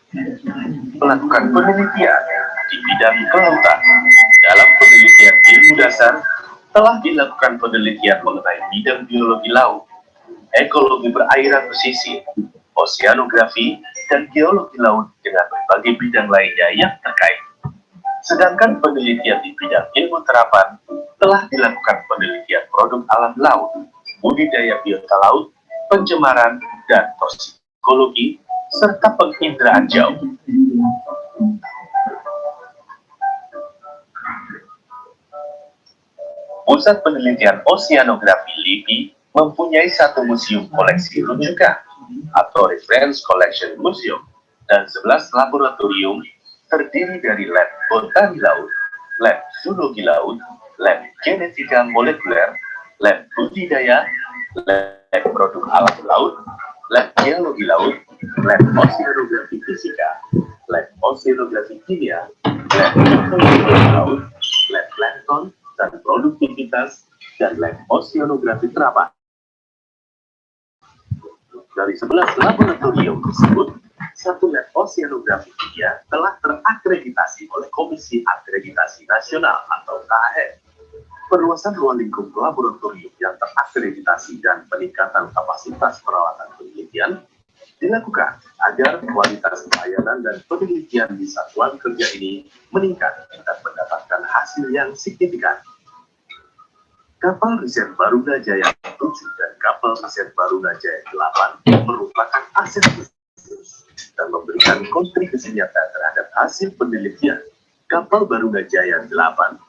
Melakukan penelitian di bidang kelautan. Dalam penelitian ilmu dasar, telah dilakukan penelitian mengenai bidang biologi laut, ekologi perairan pesisir, oseanografi, dan geologi laut dengan berbagai bidang lainnya yang terkait. Sedangkan penelitian di bidang ilmu terapan telah dilakukan penelitian produk alam laut, budidaya biota laut, pencemaran, dan toksikologi, serta penginderaan jauh. Pusat Penelitian Oceanografi LIPI mempunyai satu museum koleksi rujukan atau Reference Collection Museum dan 11 laboratorium terdiri dari lab botani laut, lab zoologi laut, lab genetika molekuler, lab budidaya, lab produk alam laut, lab geologi laut, lab oceanografi fisika, lab oceanografi kimia, lab ekologi laut, lab plankton, dan produktivitas, dan lab oceanografi terapan. Dari 11 laboratorium tersebut, satu lab oceanografi kimia telah terakreditasi oleh Komisi Akreditasi Nasional atau KAN. Perluasan ruang lingkup laboratorium yang terakreditasi dan peningkatan kapasitas peralatan penelitian dilakukan agar kualitas pelayanan dan penelitian di satuan kerja ini meningkat dan mendapatkan hasil yang signifikan. Kapal riset Baruna Jaya 7 dan kapal riset Baruna Jaya 8 merupakan aset khusus dan memberikan kontribusi nyata terhadap hasil penelitian. Kapal Baruna Jaya 8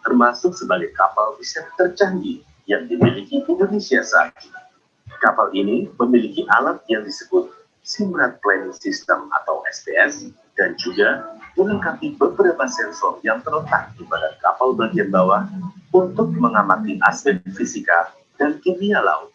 termasuk sebagai kapal riset tercanggih yang dimiliki Indonesia saat ini. Kapal ini memiliki alat yang disebut Simrad Planning System atau SPS dan juga dilengkapi beberapa sensor yang terletak di badan kapal bagian bawah untuk mengamati aspek fisika dan kimia laut.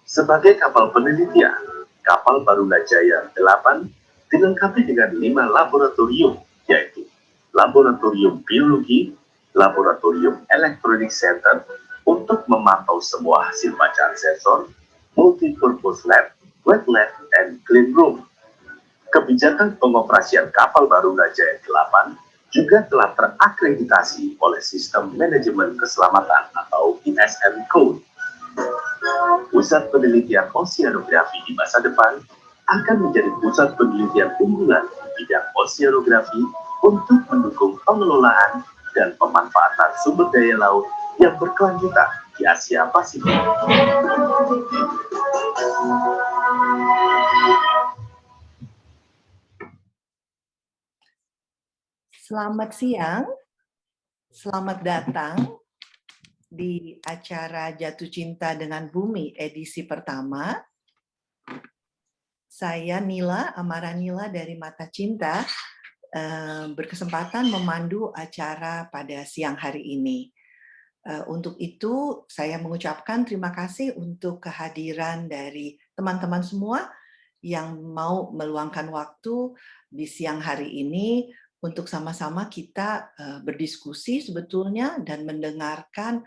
Sebagai kapal penelitian, kapal Baruna Jaya 8 dilengkapi dengan 5 laboratorium, yaitu Laboratorium Biologi, Laboratorium Electronic Center untuk memantau semua hasil bacaan sensor, Multipurpose Lab, Wet Lab, and Clean Room. Kebijakan pengoperasian kapal Baruna Jaya 8 juga telah terakreditasi oleh Sistem Manajemen Keselamatan atau ISN Code. Pusat Penelitian Oceanografi di masa depan akan menjadi pusat penelitian unggulan di bidang oceanografi untuk mendukung pengelolaan dan pemanfaatan sumber daya laut yang berkelanjutan di Asia Pasifik. Selamat siang, selamat datang di acara Jatuh Cinta dengan Bumi edisi pertama. Saya Nila, Amara Nila dari Mata Cinta, berkesempatan memandu acara pada siang hari ini. Untuk itu, saya mengucapkan terima kasih untuk kehadiran dari teman-teman semua yang mau meluangkan waktu di siang hari ini untuk sama-sama kita berdiskusi sebetulnya dan mendengarkan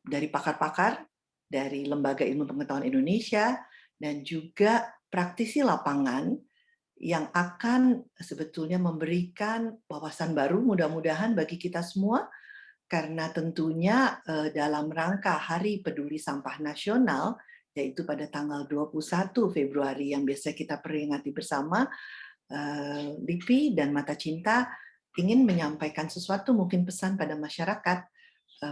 dari pakar-pakar dari Lembaga Ilmu Pengetahuan Indonesia dan juga praktisi lapangan yang akan sebetulnya memberikan wawasan baru mudah-mudahan bagi kita semua, karena tentunya dalam rangka Hari Peduli Sampah Nasional, yaitu pada tanggal 21 Februari yang biasa kita peringati bersama, LIPI dan Mata Cinta ingin menyampaikan sesuatu, mungkin pesan pada masyarakat,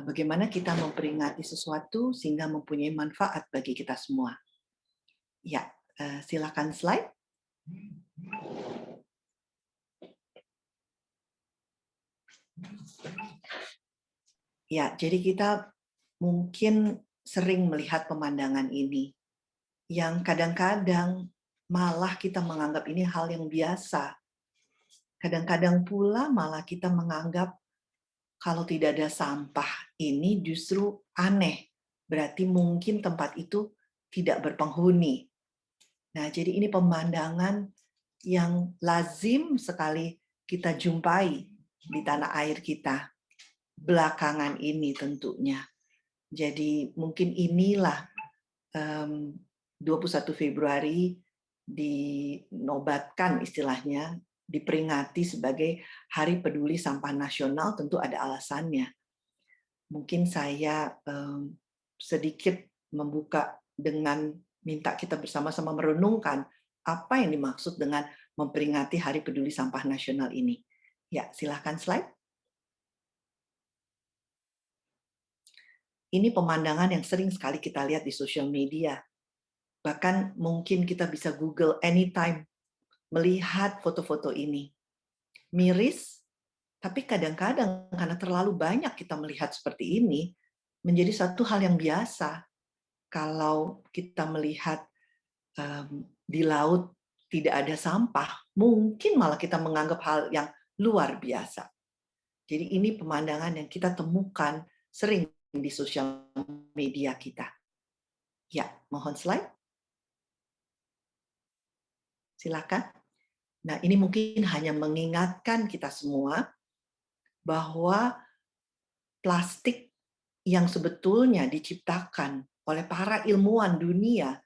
bagaimana kita memperingati sesuatu sehingga mempunyai manfaat bagi kita semua. Ya, silakan slide. Ya, jadi kita mungkin sering melihat pemandangan ini, yang kadang-kadang malah kita menganggap ini hal yang biasa. Kadang-kadang pula malah kita menganggap kalau tidak ada sampah ini justru aneh. Berarti mungkin tempat itu tidak berpenghuni. Nah, jadi ini pemandangan yang lazim sekali kita jumpai di tanah air kita belakangan ini tentunya. Jadi mungkin inilah 21 Februari dinobatkan istilahnya, diperingati sebagai Hari Peduli Sampah Nasional, tentu ada alasannya. Mungkin saya sedikit membuka dengan minta kita bersama-sama merenungkan apa yang dimaksud dengan memperingati Hari Peduli Sampah Nasional ini. Ya, silahkan slide. Ini pemandangan yang sering sekali kita lihat di sosial media. Bahkan mungkin kita bisa Google anytime melihat foto-foto ini. Miris, tapi kadang-kadang karena terlalu banyak kita melihat seperti ini, menjadi satu hal yang biasa. Kalau kita melihat di laut tidak ada sampah, mungkin malah kita menganggap hal yang luar biasa. Jadi ini pemandangan yang kita temukan sering di sosial media kita. Ya, mohon slide. Silakan. Nah, ini mungkin hanya mengingatkan kita semua bahwa plastik yang sebetulnya diciptakan oleh para ilmuwan dunia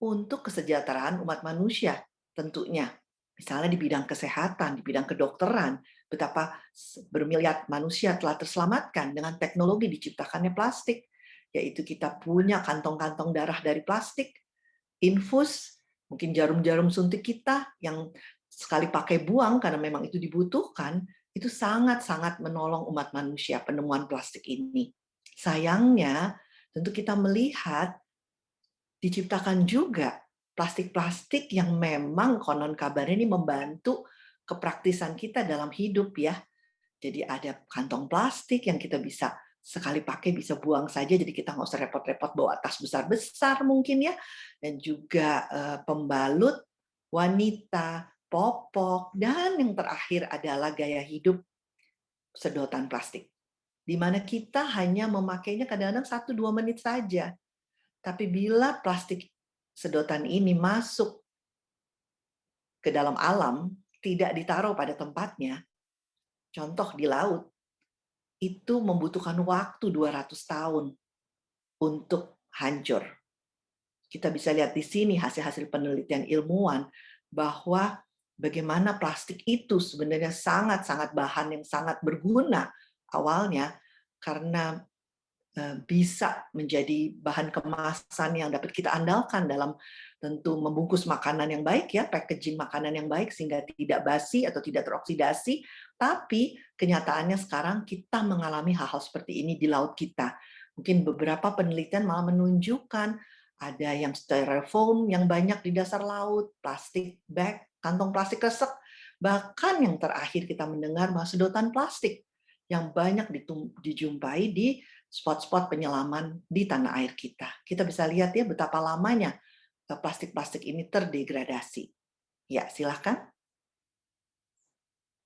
untuk kesejahteraan umat manusia tentunya. Misalnya di bidang kesehatan, di bidang kedokteran, betapa bermiliar manusia telah terselamatkan dengan teknologi diciptakannya plastik, yaitu kita punya kantong-kantong darah dari plastik, infus, mungkin jarum-jarum suntik kita yang sekali pakai buang karena memang itu dibutuhkan, itu sangat-sangat menolong umat manusia penemuan plastik ini. Sayangnya, tentu kita melihat diciptakan juga plastik-plastik yang memang konon kabarnya ini membantu kepraktisan kita dalam hidup ya. Jadi ada kantong plastik yang kita bisa sekali pakai bisa buang saja, jadi kita nggak usah repot-repot bawa tas besar-besar mungkin ya. Dan juga pembalut wanita, popok, dan yang terakhir adalah gaya hidup sedotan plastik. Di mana kita hanya memakainya kadang-kadang 1-2 menit saja. Tapi bila plastik sedotan ini masuk ke dalam alam, tidak ditaruh pada tempatnya, contoh di laut, itu membutuhkan waktu 200 tahun untuk hancur. Kita bisa lihat di sini hasil-hasil penelitian ilmuwan bahwa bagaimana plastik itu sebenarnya sangat-sangat bahan yang sangat berguna awalnya karena bisa menjadi bahan kemasan yang dapat kita andalkan dalam tentu membungkus makanan yang baik ya, packaging makanan yang baik sehingga tidak basi atau tidak teroksidasi. Tapi kenyataannya sekarang kita mengalami hal-hal seperti ini di laut kita. Mungkin beberapa penelitian malah menunjukkan ada yang styrofoam yang banyak di dasar laut, plastik bag, kantong plastik resek, bahkan yang terakhir kita mendengar bahwa sedotan plastik yang banyak dijumpai di spot-spot penyelaman di tanah air kita. Kita bisa lihat ya betapa lamanya plastik-plastik ini terdegradasi. Ya, silahkan.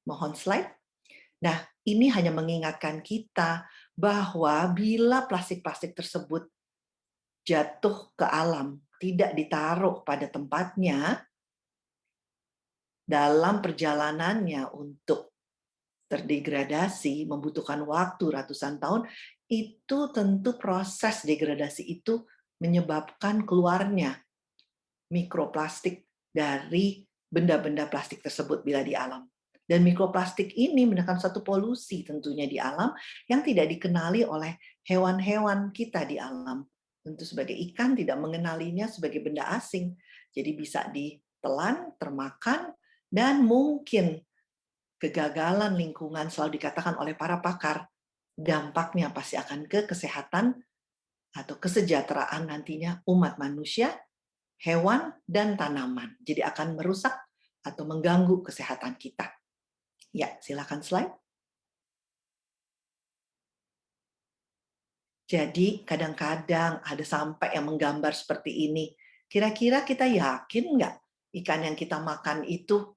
Mohon slide. Nah, ini hanya mengingatkan kita bahwa bila plastik-plastik tersebut jatuh ke alam, tidak ditaruh pada tempatnya, dalam perjalanannya untuk terdegradasi, membutuhkan waktu ratusan tahun, itu tentu proses degradasi itu menyebabkan keluarnya mikroplastik dari benda-benda plastik tersebut bila di alam. Dan mikroplastik ini menekan satu polusi tentunya di alam yang tidak dikenali oleh hewan-hewan kita di alam. Tentu sebagai ikan tidak mengenalinya sebagai benda asing. Jadi bisa ditelan, termakan, dan mungkin kegagalan lingkungan selalu dikatakan oleh para pakar, dampaknya pasti akan ke kesehatan atau kesejahteraan nantinya umat manusia, hewan, dan tanaman. Jadi akan merusak atau mengganggu kesehatan kita. Ya, silakan slide. Jadi kadang-kadang ada sampai yang menggambar seperti ini. Kira-kira kita yakin nggak ikan yang kita makan itu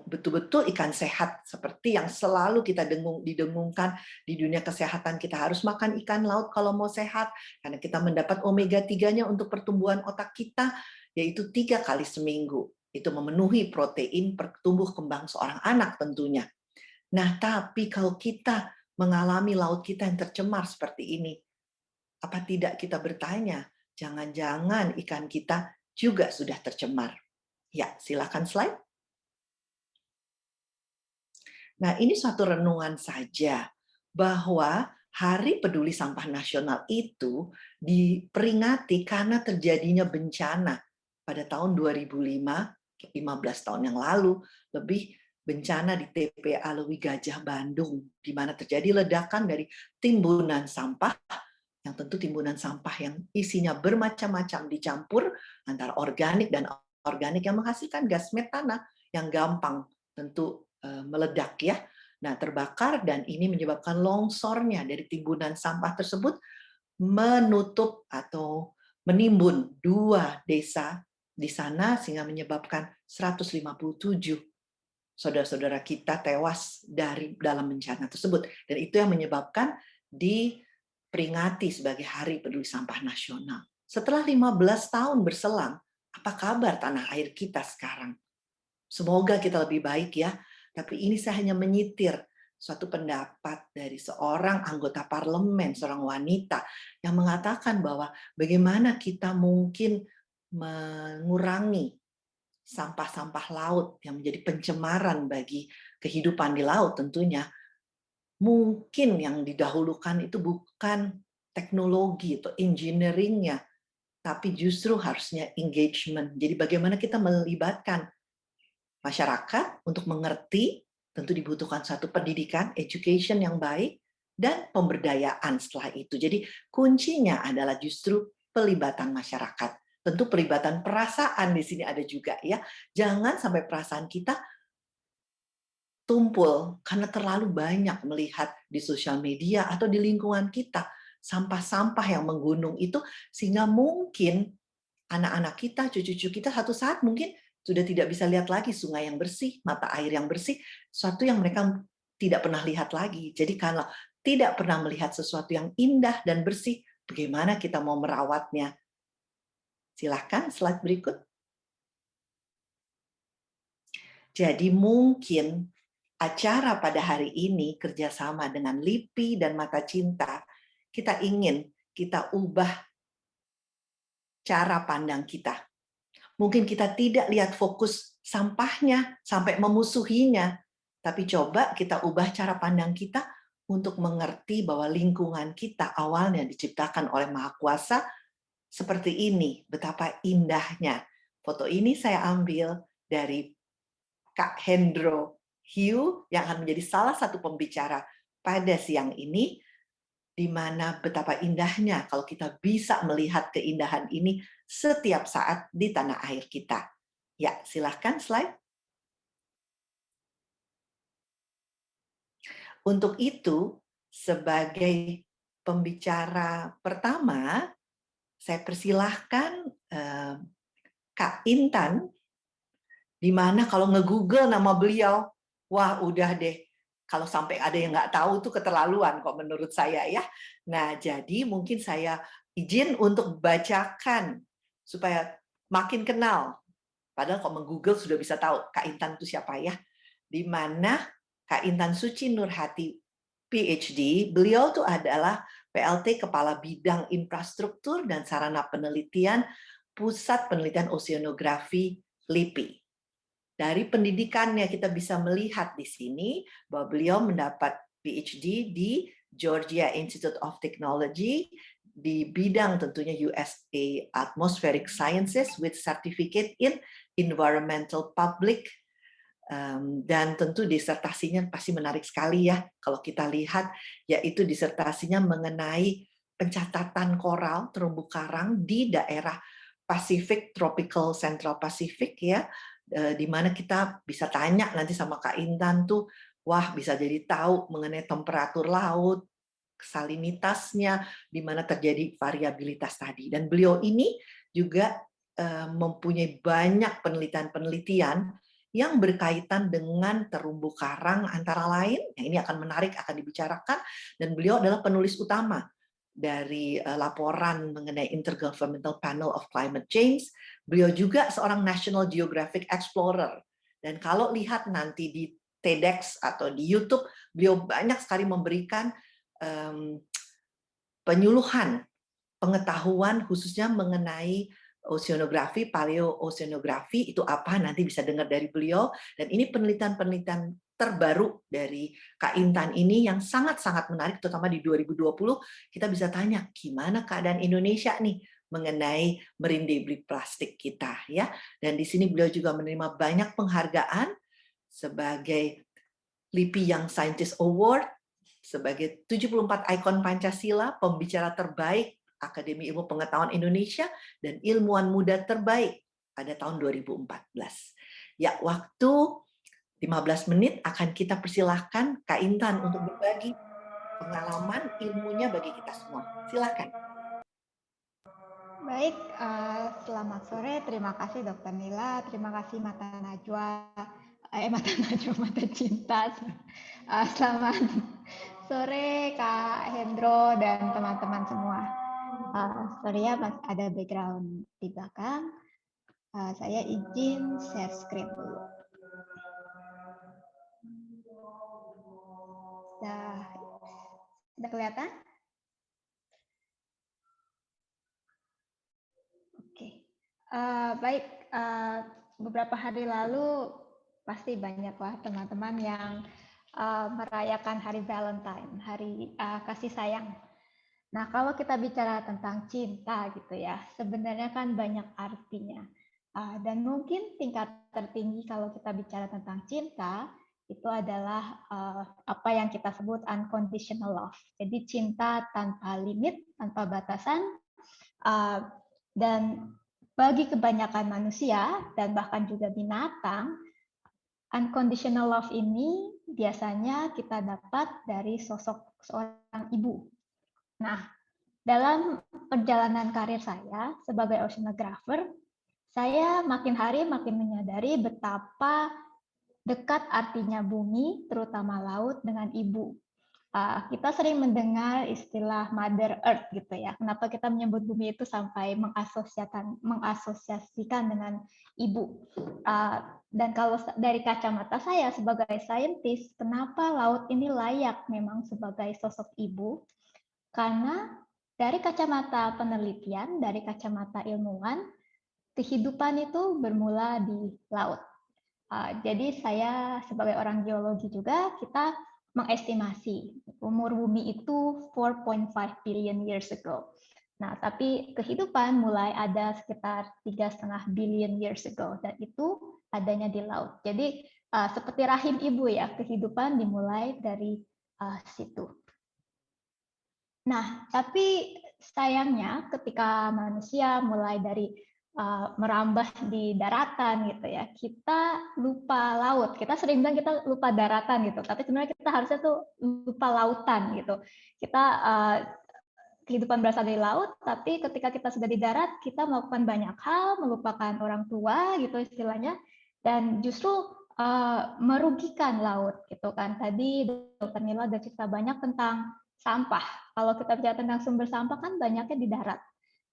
betul-betul ikan sehat seperti yang selalu kita didengungkan di dunia kesehatan. Kita harus makan ikan laut kalau mau sehat karena kita mendapat omega 3-nya untuk pertumbuhan otak kita, yaitu 3 kali seminggu. itu memenuhi protein pertumbuh kembang seorang anak tentunya. Nah, tapi kalau kita mengalami laut kita yang tercemar seperti ini, apa tidak kita bertanya, jangan-jangan ikan kita juga sudah tercemar? Ya, silakan slide. Nah, ini suatu renungan saja bahwa Hari Peduli Sampah Nasional itu diperingati karena terjadinya bencana pada tahun 2005, 15 tahun yang lalu, lebih bencana di TPA Lewi Gajah Bandung, di mana terjadi ledakan dari timbunan sampah, yang tentu timbunan sampah yang isinya bermacam-macam dicampur antara organik dan organik yang menghasilkan gas metana yang gampang tentu meledak ya. Nah, terbakar dan ini menyebabkan longsornya dari timbunan sampah tersebut menutup atau menimbun 2 desa di sana sehingga menyebabkan 157 saudara-saudara kita tewas dari dalam bencana tersebut. Dan itu yang menyebabkan diperingati sebagai Hari Peduli Sampah Nasional. Setelah 15 tahun berselang, apa kabar tanah air kita sekarang? Semoga kita lebih baik ya. Tapi ini saya hanya menyitir suatu pendapat dari seorang anggota parlemen, seorang wanita yang mengatakan bahwa bagaimana kita mungkin mengurangi sampah-sampah laut yang menjadi pencemaran bagi kehidupan di laut tentunya. Mungkin yang didahulukan itu bukan teknologi atau engineering-nya, tapi justru harusnya engagement. Jadi bagaimana kita melibatkan masyarakat untuk mengerti, tentu dibutuhkan satu pendidikan, education yang baik, dan pemberdayaan setelah itu. Jadi kuncinya adalah justru pelibatan masyarakat. Tentu pelibatan perasaan di sini ada juga ya. Jangan sampai perasaan kita tumpul karena terlalu banyak melihat di sosial media atau di lingkungan kita sampah-sampah yang menggunung itu, sehingga mungkin anak-anak kita, cucu-cucu kita satu saat mungkin sudah tidak bisa lihat lagi sungai yang bersih, mata air yang bersih, sesuatu yang mereka tidak pernah lihat lagi. Jadi kalau tidak pernah melihat sesuatu yang indah dan bersih, bagaimana kita mau merawatnya? Silahkan slide berikut. Jadi mungkin acara pada hari ini kerjasama dengan LIPI dan Mata Cinta, kita ingin kita ubah cara pandang kita. Mungkin kita tidak lihat fokus sampahnya sampai memusuhinya, tapi coba kita ubah cara pandang kita untuk mengerti bahwa lingkungan kita awalnya diciptakan oleh Maha Kuasa seperti ini, betapa indahnya. Foto ini saya ambil dari Kak Hendro Hiu yang akan menjadi salah satu pembicara pada siang ini, di mana betapa indahnya kalau kita bisa melihat keindahan ini setiap saat di tanah air kita. Ya, silahkan slide. Untuk itu, sebagai pembicara pertama, saya persilahkan Kak Intan, di mana kalau nge-google nama beliau, wah udah deh, kalau sampai ada yang nggak tahu tuh keterlaluan kok menurut saya ya. Nah, jadi mungkin saya izin untuk bacakan supaya makin kenal. Padahal kalau meng-google sudah bisa tahu Kak Intan itu siapa ya. Di mana Kak Intan Suci Nurhati PhD, beliau tuh adalah PLT Kepala Bidang Infrastruktur dan Sarana Penelitian Pusat Penelitian Oceanografi LIPI. Dari pendidikannya kita bisa melihat di sini bahwa beliau mendapat PhD di Georgia Institute of Technology di bidang tentunya USA Atmospheric Sciences with Certificate in Environmental Public, dan tentu disertasinya pasti menarik sekali ya kalau kita lihat, yaitu disertasinya mengenai pencatatan koral terumbu karang di daerah Pacific, Tropical Central Pacific ya, di mana kita bisa tanya nanti sama Kak Intan tuh, wah bisa jadi tahu mengenai temperatur laut, salinitasnya, di mana terjadi variabilitas tadi. Dan beliau ini juga mempunyai banyak penelitian-penelitian yang berkaitan dengan terumbu karang antara lain, yang ini akan menarik, akan dibicarakan, dan beliau adalah penulis utama dari laporan mengenai Intergovernmental Panel of Climate Change. Beliau juga seorang National Geographic Explorer. Dan kalau lihat nanti di TEDx atau di YouTube, beliau banyak sekali memberikan penyuluhan pengetahuan khususnya mengenai oceanografi, paleooceanografi itu apa, nanti bisa dengar dari beliau. Dan ini penelitian-penelitian terbaru dari Kak Intan ini yang sangat-sangat menarik, terutama di 2020 kita bisa tanya gimana keadaan Indonesia nih mengenai marine debris plastik kita ya. Dan di sini beliau juga menerima banyak penghargaan sebagai LIPI Young Scientist Award, sebagai 74 ikon Pancasila, pembicara terbaik Akademi Ilmu Pengetahuan Indonesia, dan ilmuwan muda terbaik pada tahun 2014. Ya, waktu 15 menit akan kita persilahkan Kak Intan untuk berbagi pengalaman ilmunya bagi kita semua. Silakan. Baik, selamat sore. Terima kasih Dr. Nila, terima kasih Mata Najwa, Mata Cinta. Selamat sore Kak Hendro dan teman-teman semua. Sorry ya, ada background di belakang. Saya izin share screen dulu. Sudah kelihatan? Oke. Baik, beberapa hari lalu pasti banyaklah teman-teman yang merayakan Hari Valentine, Hari Kasih Sayang. Nah, kalau kita bicara tentang cinta gitu ya, sebenarnya kan banyak artinya. Dan mungkin tingkat tertinggi kalau kita bicara tentang cinta, itu adalah apa yang kita sebut unconditional love. Jadi cinta tanpa limit, tanpa batasan, dan bagi kebanyakan manusia dan bahkan juga binatang, unconditional love ini biasanya kita dapat dari sosok seorang ibu. Nah, dalam perjalanan karir saya sebagai oceanographer, saya makin hari makin menyadari betapa dekat artinya bumi, terutama laut, dengan ibu. Kita sering mendengar istilah Mother Earth gitu ya. Kenapa kita menyebut bumi itu sampai mengasosiasikan dengan ibu? Dan kalau dari kacamata saya sebagai saintis, kenapa laut ini layak memang sebagai sosok ibu? Karena dari kacamata penelitian, dari kacamata ilmuwan, kehidupan itu bermula di laut. Jadi saya sebagai orang geologi juga, kita mengestimasi umur bumi itu 4.5 billion years ago. Nah, tapi kehidupan mulai ada sekitar 3,5 billion years ago, dan itu adanya di laut. Jadi seperti rahim ibu ya, kehidupan dimulai dari situ. Nah, tapi sayangnya ketika manusia mulai dari merambah di daratan gitu ya, kita lupa laut. Kita sering bilang kita lupa daratan gitu, tapi sebenarnya kita harusnya tuh lupa lautan gitu. Kita kehidupan berasal dari laut, tapi ketika kita sudah di darat, kita melakukan banyak hal, melupakan orang tua gitu istilahnya, dan justru merugikan laut gitu kan. Tadi Dr. Nila udah cerita banyak tentang sampah. Kalau kita bicara tentang sumber sampah kan banyaknya di darat.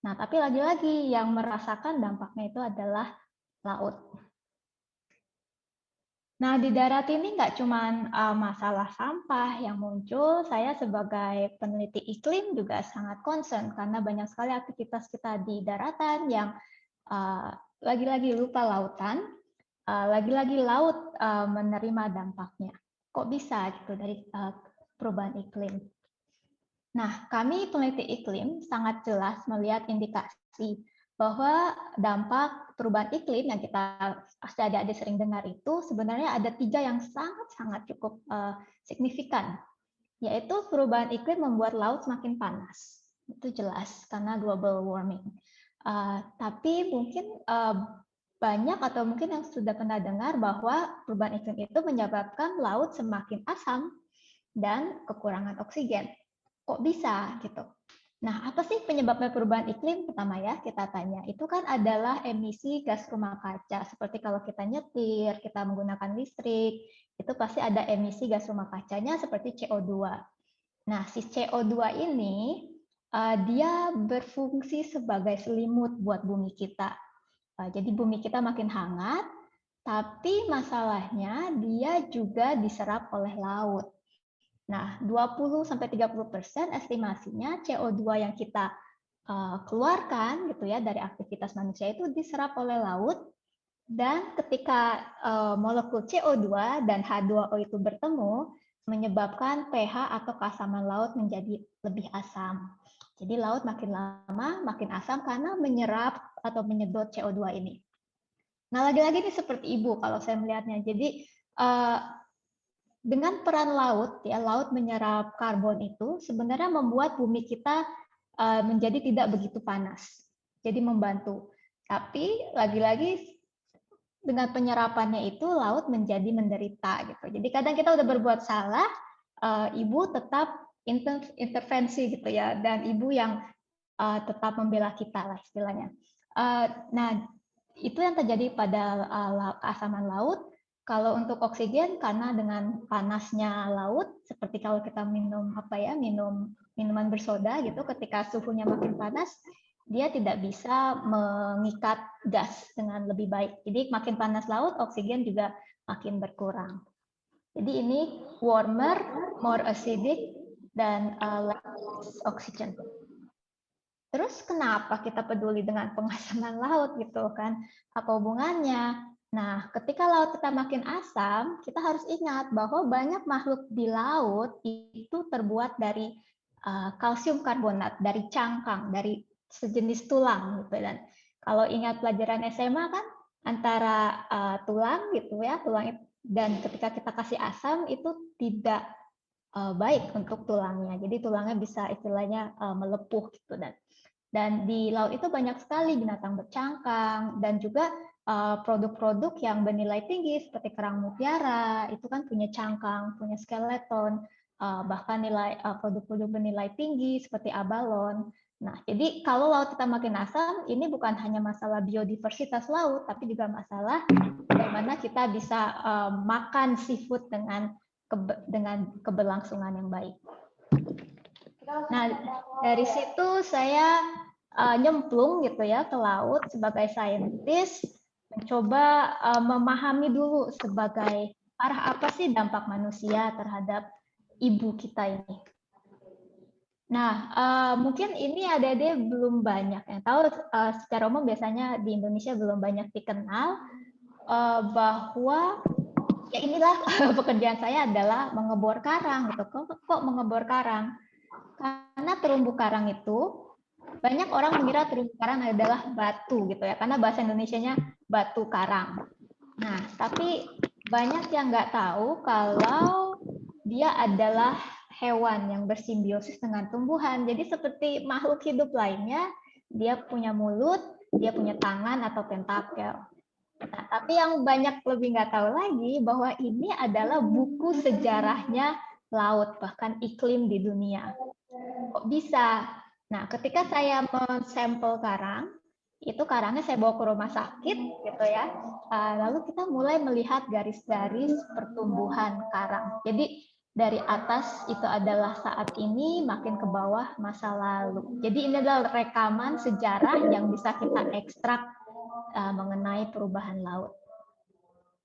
Nah, tapi lagi-lagi yang merasakan dampaknya itu adalah laut. Nah, di darat ini nggak cuma masalah sampah yang muncul, saya sebagai peneliti iklim juga sangat concern karena banyak sekali aktivitas kita di daratan yang lagi-lagi lupa lautan, lagi-lagi laut menerima dampaknya. Kok bisa gitu dari perubahan iklim? Nah, kami peneliti iklim sangat jelas melihat indikasi bahwa dampak perubahan iklim yang kita pasti adik-adik sering dengar itu sebenarnya ada 3 yang sangat-sangat cukup signifikan, yaitu perubahan iklim membuat laut semakin panas. Itu jelas karena global warming. Tapi mungkin banyak atau mungkin yang sudah pernah dengar bahwa perubahan iklim itu menyebabkan laut semakin asam dan kekurangan oksigen. Kok bisa gitu? Nah, apa sih penyebabnya perubahan iklim? Pertama ya, kita tanya. Itu kan adalah emisi gas rumah kaca. Seperti kalau kita nyetir, kita menggunakan listrik, itu pasti ada emisi gas rumah kacanya seperti CO2. Nah, si CO2 ini dia berfungsi sebagai selimut buat bumi kita. Jadi bumi kita makin hangat, tapi masalahnya dia juga diserap oleh laut. Nah, 20-30% estimasinya CO2 yang kita keluarkan gitu ya dari aktivitas manusia itu diserap oleh laut, dan ketika molekul CO2 dan H2O itu bertemu menyebabkan pH atau keasaman laut menjadi lebih asam. Jadi laut makin lama makin asam karena menyerap atau menyedot CO2 ini. Nah, lagi-lagi ini seperti ibu kalau saya melihatnya. Jadi dengan peran laut, ya laut menyerap karbon itu sebenarnya membuat bumi kita menjadi tidak begitu panas. Jadi membantu. Tapi lagi-lagi dengan penyerapannya itu laut menjadi menderita gitu. Jadi kadang kita udah berbuat salah, ibu tetap intervensi gitu ya, dan ibu yang tetap membela kita lah istilahnya. Nah, itu yang terjadi pada keasaman laut. Kalau untuk oksigen, karena dengan panasnya laut, seperti kalau kita minum minuman bersoda gitu, ketika suhunya makin panas, dia tidak bisa mengikat gas dengan lebih baik. Jadi makin panas laut, oksigen juga makin berkurang. Jadi ini warmer, more acidic, dan less oxygen. Terus kenapa kita peduli dengan pengasaman laut gitu kan? Apa hubungannya? Nah, ketika laut kita makin asam, kita harus ingat bahwa banyak makhluk di laut itu terbuat dari kalsium karbonat, dari cangkang, dari sejenis tulang gitu. Dan kalau ingat pelajaran SMA kan antara tulang gitu ya, tulang dan ketika kita kasih asam itu tidak baik untuk tulangnya. Jadi tulangnya bisa istilahnya melepuh gitu. Dan di laut itu banyak sekali binatang bercangkang dan juga produk-produk yang bernilai tinggi seperti kerang mutiara, itu kan punya cangkang, punya skeleton, bahkan produk-produk bernilai tinggi seperti abalon. Nah, jadi kalau laut kita makin asam, ini bukan hanya masalah biodiversitas laut, tapi juga masalah bagaimana kita bisa makan seafood dengan keberlangsungan yang baik. Nah, dari situ saya nyemplung gitu ya ke laut sebagai saintis, mencoba memahami dulu sebagai arah apa sih dampak manusia terhadap ibu kita ini. Nah, mungkin ini adik-adik belum banyak yang tahu, secara umum biasanya di Indonesia belum banyak dikenal bahwa ya inilah pekerjaan saya adalah mengebor karang gitu. Kok mengebor karang? Karena terumbu karang itu banyak orang mengira terumbu karang adalah batu gitu ya, karena bahasa Indonesianya batu karang. Nah, tapi banyak yang nggak tahu kalau dia adalah hewan yang bersimbiosis dengan tumbuhan. Jadi seperti makhluk hidup lainnya, dia punya mulut, dia punya tangan atau tentakel. Nah, tapi yang banyak lebih nggak tahu lagi bahwa ini adalah buku sejarahnya laut, bahkan iklim di dunia. Kok bisa? Nah, ketika saya mensampel karang, itu karangnya saya bawa ke rumah sakit, gitu ya. Lalu kita mulai melihat garis-garis pertumbuhan karang. Jadi dari atas itu adalah saat ini, makin ke bawah masa lalu. Jadi ini adalah rekaman sejarah yang bisa kita ekstrak mengenai perubahan laut.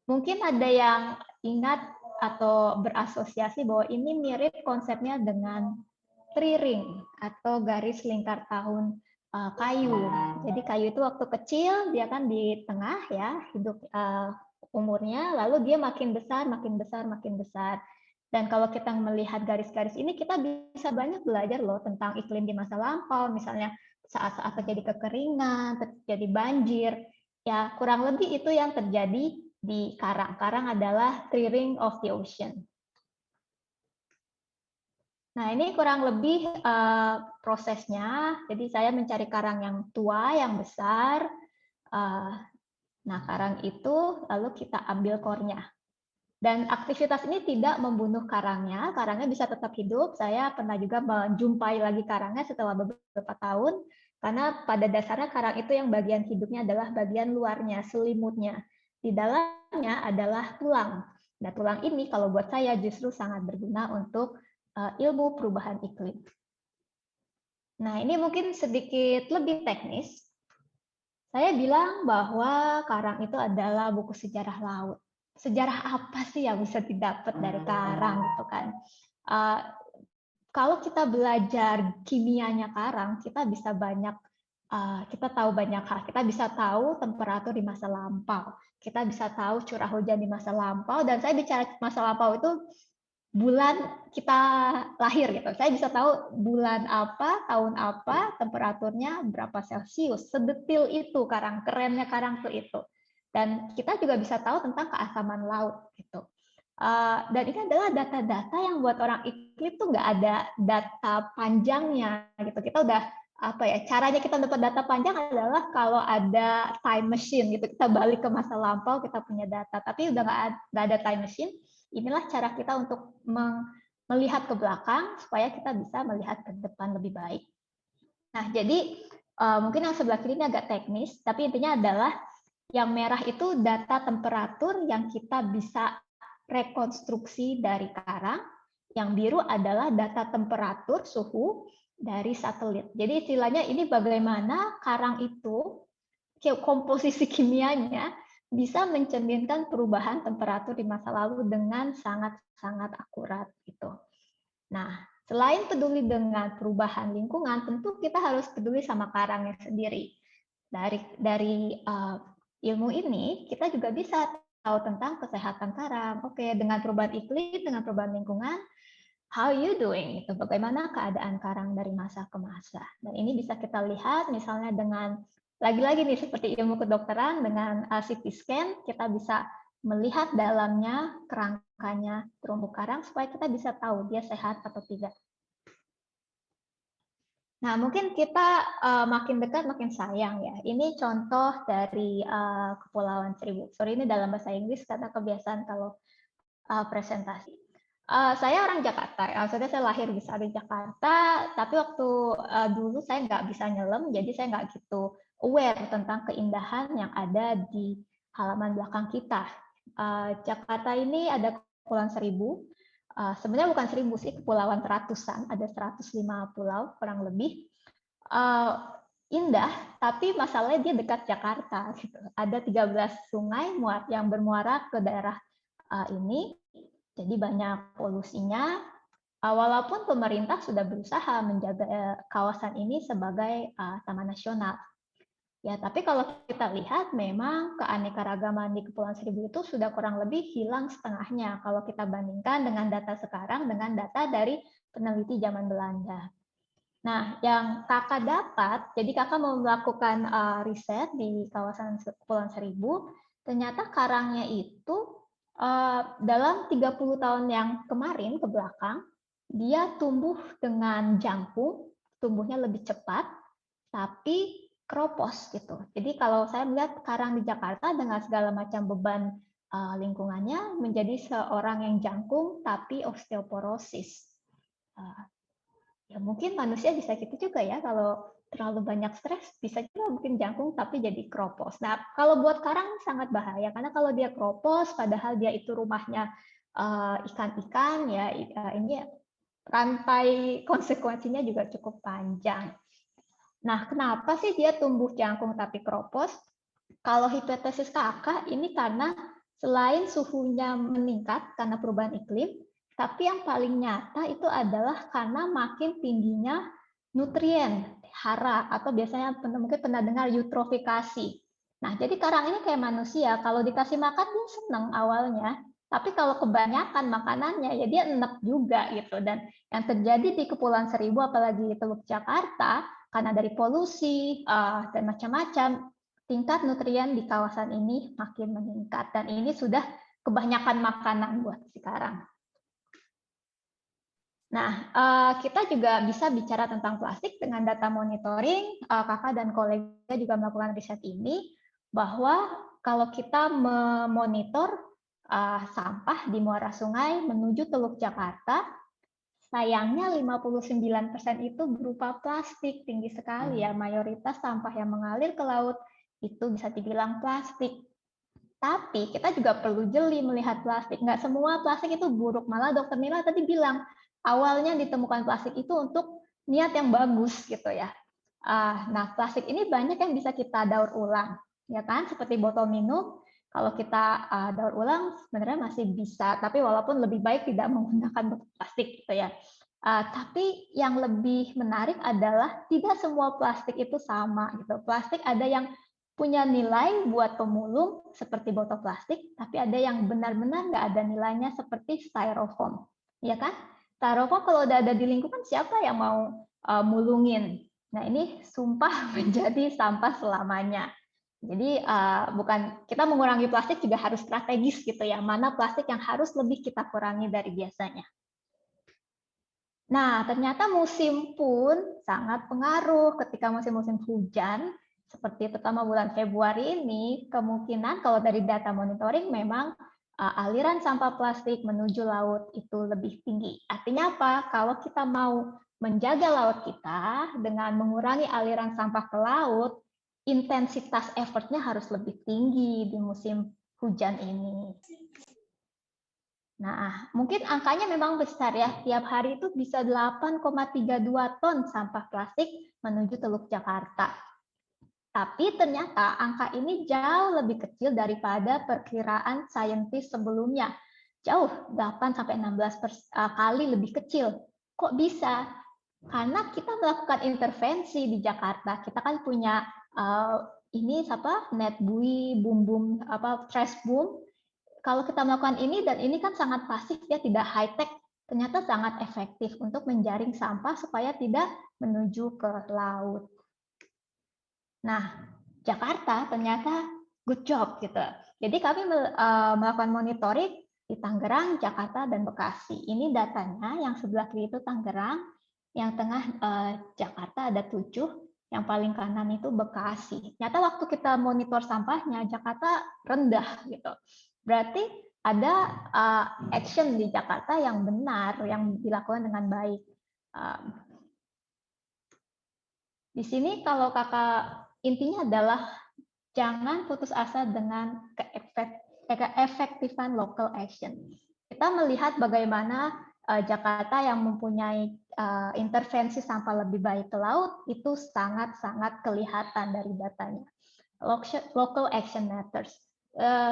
Mungkin ada yang ingat atau berasosiasi bahwa ini mirip konsepnya dengan tree ring atau garis lingkar tahun kayu. Jadi kayu itu waktu kecil dia kan di tengah ya hidup umurnya, lalu dia makin besar, makin besar, makin besar. Dan kalau kita melihat garis-garis ini, kita bisa banyak belajar loh tentang iklim di masa lampau, misalnya saat-saat terjadi kekeringan, terjadi banjir. Ya kurang lebih itu yang terjadi di karang. Karang adalah tree ring of the ocean. Nah, ini kurang lebih prosesnya. Jadi saya mencari karang yang tua, yang besar. Nah, karang itu lalu kita ambil core-nya. Dan aktivitas ini tidak membunuh karangnya bisa tetap hidup. Saya pernah juga menjumpai lagi karangnya setelah beberapa tahun, karena pada dasarnya karang itu yang bagian hidupnya adalah bagian luarnya, selimutnya. Di dalamnya adalah tulang. Nah, tulang ini kalau buat saya justru sangat berguna untuk ilmu perubahan iklim. Nah, ini mungkin sedikit lebih teknis. Saya bilang bahwa karang itu adalah buku sejarah laut. Sejarah apa sih yang bisa didapat dari karang gitu kan? Uh, Kalau kita belajar kimianya karang, kita bisa kita tahu banyak hal. Kita bisa tahu temperatur di masa lampau. Kita bisa tahu curah hujan di masa lampau. Dan saya bicara masa lampau itu bulan kita lahir gitu. Saya bisa tahu bulan apa, tahun apa, temperaturnya berapa Celcius. Sedetil itu karang, kerennya karang itu. Dan kita juga bisa tahu tentang keasaman laut gitu. Dan ini adalah data-data yang buat orang iklim tuh nggak ada data panjangnya gitu. Kita udah caranya kita dapat data panjang adalah kalau ada time machine gitu, kita balik ke masa lampau, kita punya data. Tapi udah nggak ada time machine. Inilah cara kita untuk melihat ke belakang supaya kita bisa melihat ke depan lebih baik. Nah, jadi mungkin yang sebelah kiri ini agak teknis, tapi intinya adalah yang merah itu data temperatur yang kita bisa rekonstruksi dari karang, yang biru adalah data temperatur suhu dari satelit. Jadi istilahnya ini bagaimana karang itu komposisi kimianya bisa mencerminkan perubahan temperatur di masa lalu dengan sangat-sangat akurat gitu. Nah, selain peduli dengan perubahan lingkungan, tentu kita harus peduli sama karangnya sendiri. Dari ilmu ini kita juga bisa tahu tentang kesehatan karang. Oke, dengan perubahan iklim, dengan perubahan lingkungan, how you doing? Itu bagaimana keadaan karang dari masa ke masa. Dan ini bisa kita lihat misalnya dengan lagi-lagi nih seperti ilmu kedokteran dengan CT scan kita bisa melihat dalamnya kerangkanya terumbu karang supaya kita bisa tahu dia sehat atau tidak. Nah, mungkin kita makin dekat makin sayang ya. Ini contoh dari Kepulauan Seribu. Sorry, ini dalam bahasa Inggris karena kebiasaan kalau presentasi. Saya orang Jakarta, maksudnya saya lahir besar di Jakarta, tapi waktu dulu saya nggak bisa nyelam, jadi saya nggak gitu aware tentang keindahan yang ada di halaman belakang kita. Jakarta ini ada Kepulauan Seribu, sebenarnya bukan 1000 sih, kepulauan ratusan, ada 105 pulau kurang lebih. Indah, tapi masalahnya dia dekat Jakarta. Gitu. Ada 13 sungai yang bermuara ke daerah ini, jadi banyak polusinya. Walaupun pemerintah sudah berusaha menjaga kawasan ini sebagai taman nasional. Ya, tapi kalau kita lihat memang keanekaragaman di Kepulauan Seribu itu sudah kurang lebih hilang setengahnya kalau kita bandingkan dengan data sekarang dengan data dari peneliti zaman Belanda. Nah, yang kakak dapat, jadi kakak mau melakukan riset di kawasan Kepulauan Seribu, ternyata karangnya itu dalam 30 tahun yang kemarin ke belakang, dia tumbuh dengan jangkung, tumbuhnya lebih cepat, tapi keropos gitu. Jadi kalau saya melihat karang di Jakarta dengan segala macam beban lingkungannya menjadi seorang yang jangkung tapi osteoporosis. Ya mungkin manusia bisa gitu juga ya, kalau terlalu banyak stres bisa juga mungkin jangkung tapi jadi keropos. Nah, kalau buat karang sangat bahaya karena kalau dia keropos padahal dia itu rumahnya ikan-ikan ya ini rantai konsekuensinya juga cukup panjang. Nah, kenapa sih dia tumbuh jangkung tapi keropos? Kalau hipotesis kakak ini karena selain suhunya meningkat karena perubahan iklim, tapi yang paling nyata itu adalah karena makin tingginya nutrien, hara, atau biasanya mungkin pernah dengar eutrofikasi. Nah, jadi karang ini kayak manusia, kalau dikasih makan dia senang awalnya, tapi kalau kebanyakan makanannya ya dia enek juga gitu. Dan yang terjadi di Kepulauan Seribu, apalagi di Teluk Jakarta, karena dari polusi dan macam-macam, tingkat nutrien di kawasan ini makin meningkat. Dan ini sudah kebanyakan makanan buat sekarang. Nah, kita juga bisa bicara tentang plastik dengan data monitoring. Kakak dan kolega juga melakukan riset ini, bahwa kalau kita memonitor sampah di muara sungai menuju Teluk Jakarta, sayangnya 59% itu berupa plastik, tinggi sekali ya. Mayoritas sampah yang mengalir ke laut itu bisa dibilang plastik. Tapi kita juga perlu jeli melihat plastik. Nggak semua plastik itu buruk. Malah Dokter Mila tadi bilang, awalnya ditemukan plastik itu untuk niat yang bagus gitu ya. Nah, plastik ini banyak yang bisa kita daur ulang, ya kan? Seperti botol minum, kalau kita daur ulang sebenarnya masih bisa, tapi walaupun lebih baik tidak menggunakan botol plastik gitu ya. Tapi yang lebih menarik adalah tidak semua plastik itu sama gitu. Plastik ada yang punya nilai buat pemulung seperti botol plastik, tapi ada yang benar-benar nggak ada nilainya seperti styrofoam, ya kan? Styrofoam kalau udah ada di lingkungan siapa yang mau mulungin? Nah ini sumpah menjadi sampah selamanya. Jadi bukan kita mengurangi plastik juga harus strategis gitu ya. Mana plastik yang harus lebih kita kurangi dari biasanya. Nah, ternyata musim pun sangat pengaruh ketika musim-musim hujan, seperti terutama bulan Februari ini, kemungkinan kalau dari data monitoring memang aliran sampah plastik menuju laut itu lebih tinggi. Artinya apa? Kalau kita mau menjaga laut kita dengan mengurangi aliran sampah ke laut, intensitas effortnya harus lebih tinggi di musim hujan ini. Nah, mungkin angkanya memang besar ya. Tiap hari itu bisa 8,32 ton sampah plastik menuju Teluk Jakarta. Tapi ternyata angka ini jauh lebih kecil daripada perkiraan saintis sebelumnya. Jauh, 8-16 kali lebih kecil. Kok bisa? Karena kita melakukan intervensi di Jakarta. Kita kan punya ini net buoy, boom, trash boom. Kalau kita melakukan ini, dan ini kan sangat pasif ya, tidak high-tech, ternyata sangat efektif untuk menjaring sampah supaya tidak menuju ke laut. Nah, Jakarta ternyata good job gitu. Jadi kami melakukan monitoring di Tangerang, Jakarta, dan Bekasi. Ini datanya, yang sebelah kiri itu Tangerang, yang tengah Jakarta ada 7, yang paling kanan itu Bekasi. Ternyata waktu kita monitor sampahnya, Jakarta rendah gitu. Berarti ada action di Jakarta yang benar, yang dilakukan dengan baik. Di sini kalau kakak intinya adalah jangan putus asa dengan keefektifan local action. Kita melihat bagaimana Jakarta yang mempunyai intervensi sampah lebih baik ke laut itu sangat-sangat kelihatan dari datanya. Local action matters.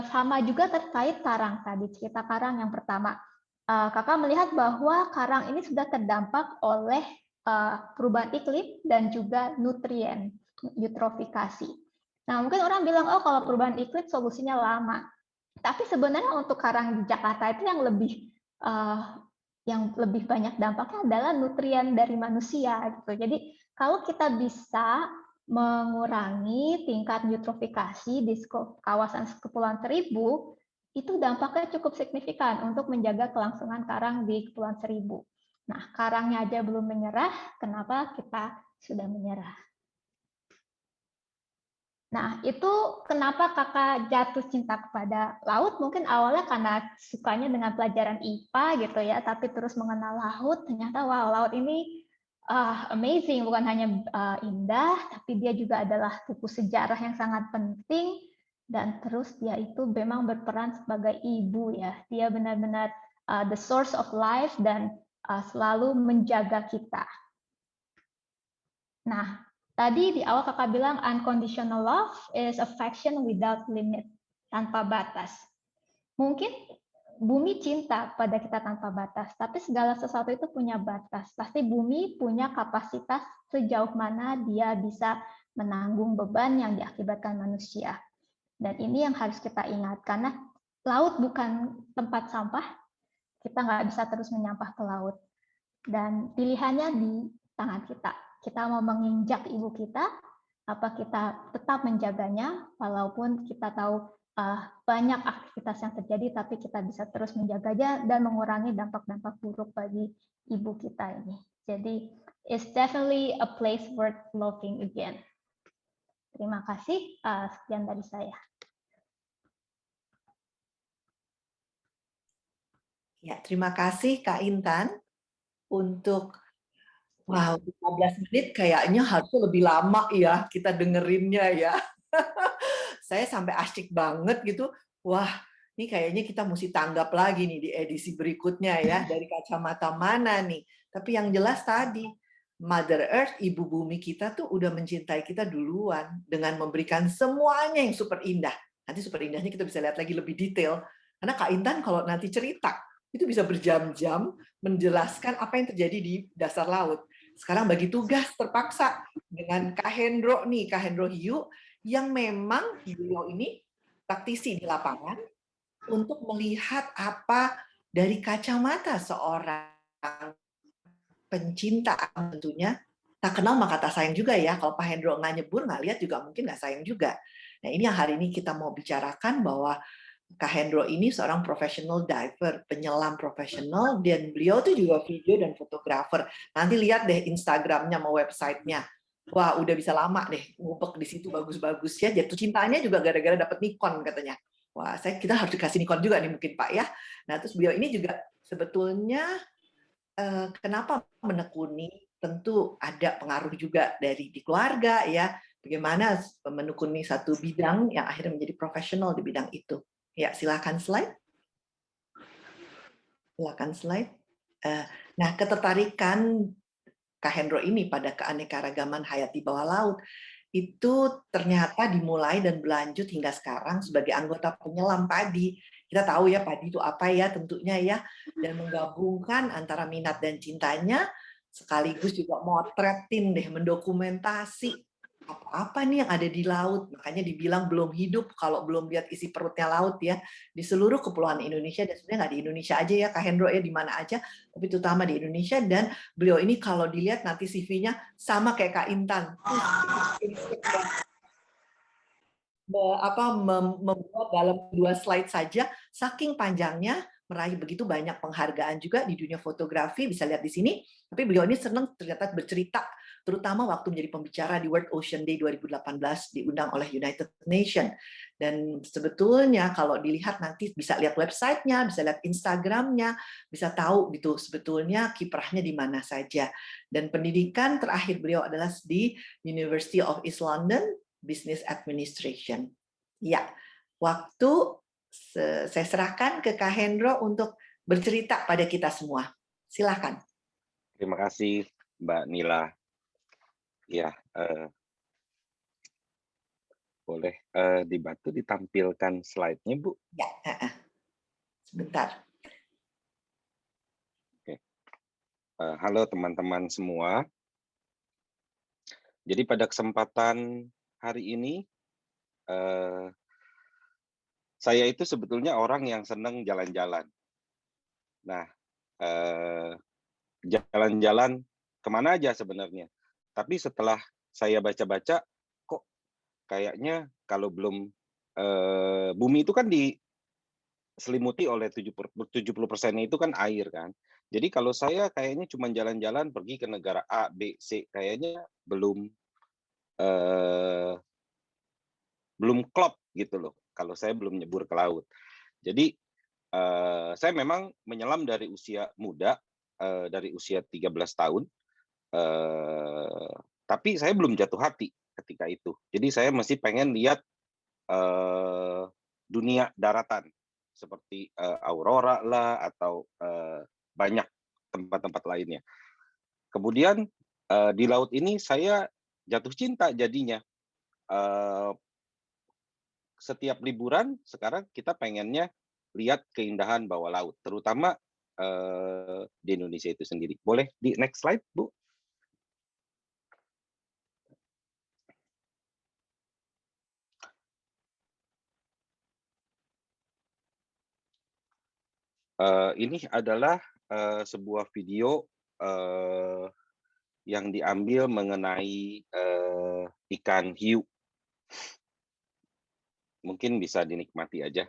Sama juga terkait karang tadi, cerita karang yang pertama. Kakak melihat bahwa karang ini sudah terdampak oleh perubahan iklim dan juga nutrien, eutrofikasi. Nah, mungkin orang bilang, oh kalau perubahan iklim solusinya lama. Tapi sebenarnya untuk karang di Jakarta itu yang lebih banyak dampaknya adalah nutrien dari manusia gitu. Jadi kalau kita bisa mengurangi tingkat eutrofikasi di kawasan Kepulauan Seribu, itu dampaknya cukup signifikan untuk menjaga kelangsungan karang di Kepulauan Seribu. Nah, karangnya aja belum menyerah, kenapa kita sudah menyerah? Nah, itu kenapa kakak jatuh cinta kepada laut, mungkin awalnya karena sukanya dengan pelajaran IPA gitu ya, tapi terus mengenal laut, ternyata wow, laut ini amazing, bukan hanya indah, tapi dia juga adalah buku sejarah yang sangat penting, dan terus dia itu memang berperan sebagai ibu ya, dia benar-benar the source of life dan selalu menjaga kita. Nah, tadi di awal kakak bilang unconditional love is affection without limit, tanpa batas. Mungkin bumi cinta pada kita tanpa batas, tapi segala sesuatu itu punya batas. Pasti bumi punya kapasitas sejauh mana dia bisa menanggung beban yang diakibatkan manusia. Dan ini yang harus kita ingat, karena laut bukan tempat sampah, kita nggak bisa terus menyampah ke laut. Dan pilihannya di tangan kita. Kita mau menginjak ibu kita, apa kita tetap menjaganya, walaupun kita tahu banyak aktivitas yang terjadi, tapi kita bisa terus menjaganya dan mengurangi dampak-dampak buruk bagi ibu kita ini. Jadi, it's definitely a place worth loving again. Terima kasih. Sekian dari saya. Ya, terima kasih Kak Intan untuk 15 menit kayaknya harusnya lebih lama ya kita dengerinnya ya. Saya sampai asyik banget gitu. Wah, ini kayaknya kita mesti tanggap lagi nih di edisi berikutnya ya, dari kacamata mana nih. Tapi yang jelas tadi, Mother Earth, ibu bumi kita tuh udah mencintai kita duluan dengan memberikan semuanya yang super indah. Nanti super indahnya kita bisa lihat lagi lebih detail. Karena Kak Intan kalau nanti cerita, itu bisa berjam-jam menjelaskan apa yang terjadi di dasar laut. Sekarang bagi tugas terpaksa dengan Kak Hendro nih, Kak Hendro Hiu, yang memang beliau ini praktisi di lapangan untuk melihat apa dari kacamata seorang pencinta tentunya. Tak kenal maka tak sayang juga ya. Kalau Pak Hendro nggak nyebur, nggak lihat juga mungkin nggak sayang juga. Nah ini yang hari ini kita mau bicarakan bahwa Kak Hendro ini seorang professional diver, penyelam profesional, dan beliau tuh juga video dan fotografer. Nanti lihat deh Instagramnya mau websitenya. Wah, udah bisa lama deh ngupek di situ bagus-bagus ya. Jatuh cintanya juga gara-gara dapet Nikon katanya. Wah, kita harus dikasih Nikon juga nih mungkin Pak ya. Nah, terus beliau ini juga sebetulnya kenapa menekuni? Tentu ada pengaruh juga dari di keluarga ya. Bagaimana menekuni satu bidang yang akhirnya menjadi profesional di bidang itu. Ya, silakan slide. Silakan slide. Nah, ketertarikan Kak Hendro ini pada keanekaragaman hayati bawah laut itu ternyata dimulai dan berlanjut hingga sekarang sebagai anggota penyelam padi. Kita tahu ya padi itu apa ya tentunya ya, dan menggabungkan antara minat dan cintanya sekaligus juga motretin deh, mendokumentasi apa-apa nih yang ada di laut. Makanya dibilang belum hidup kalau belum lihat isi perutnya laut ya, di seluruh kepulauan Indonesia, dan sebenarnya nggak di Indonesia aja ya Kak Hendro ya, di mana aja, tapi terutama di Indonesia. Dan beliau ini kalau dilihat nanti CV-nya sama kayak Kak Intan, membuat dalam 2 slide saja, saking panjangnya, meraih begitu banyak penghargaan juga di dunia fotografi, bisa lihat di sini. Tapi beliau ini senang ternyata bercerita, terutama waktu menjadi pembicara di World Ocean Day 2018, diundang oleh United Nations. Dan sebetulnya kalau dilihat nanti bisa lihat websitenya, bisa lihat Instagramnya, bisa tahu gitu sebetulnya kiprahnya di mana saja. Dan pendidikan terakhir beliau adalah di University of East London, Business Administration. Ya, waktu saya serahkan ke Kak Hendro untuk bercerita pada kita semua. Silakan. Terima kasih Mbak Nila. Ya, boleh dibantu ditampilkan slide-nya, Bu? Ya, sebentar. Oke. Halo teman-teman semua. Jadi pada kesempatan hari ini, saya itu sebetulnya orang yang senang jalan-jalan. Nah, jalan-jalan kemana aja sebenarnya. Tapi setelah saya baca-baca, kok kayaknya kalau belum bumi itu kan diselimuti oleh 70%-nya itu kan air kan. Jadi kalau saya kayaknya cuma jalan-jalan pergi ke negara A, B, C, kayaknya belum klop gitu loh. Kalau saya belum nyebur ke laut. Jadi saya memang menyelam dari usia muda, dari usia 13 tahun. Tapi saya belum jatuh hati ketika itu. Jadi saya masih pengen lihat dunia daratan seperti Aurora lah atau banyak tempat-tempat lainnya. Kemudian di laut ini saya jatuh cinta jadinya. Setiap liburan sekarang kita pengennya lihat keindahan bawah laut, terutama di Indonesia itu sendiri. Boleh di next slide, Bu? Ini adalah sebuah video yang diambil mengenai ikan hiu. Mungkin bisa dinikmati aja.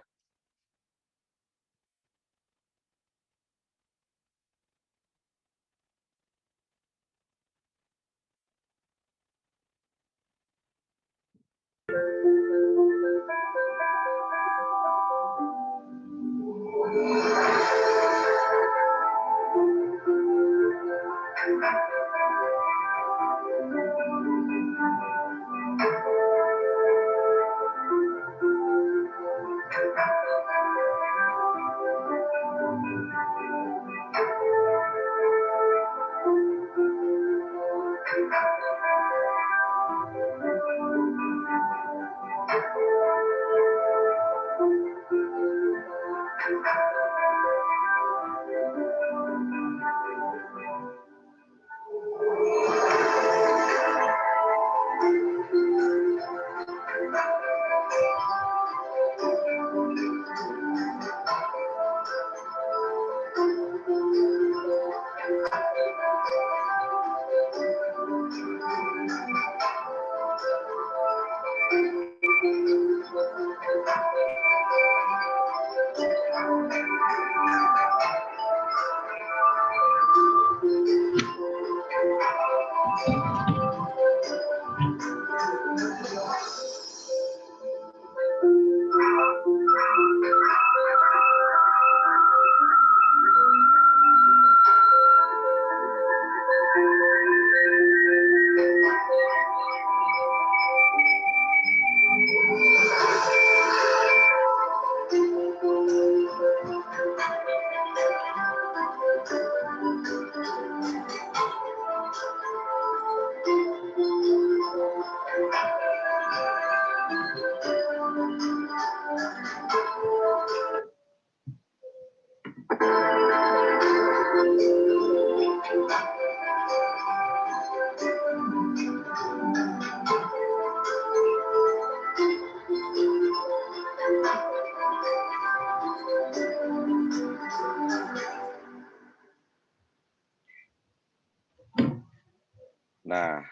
Nah,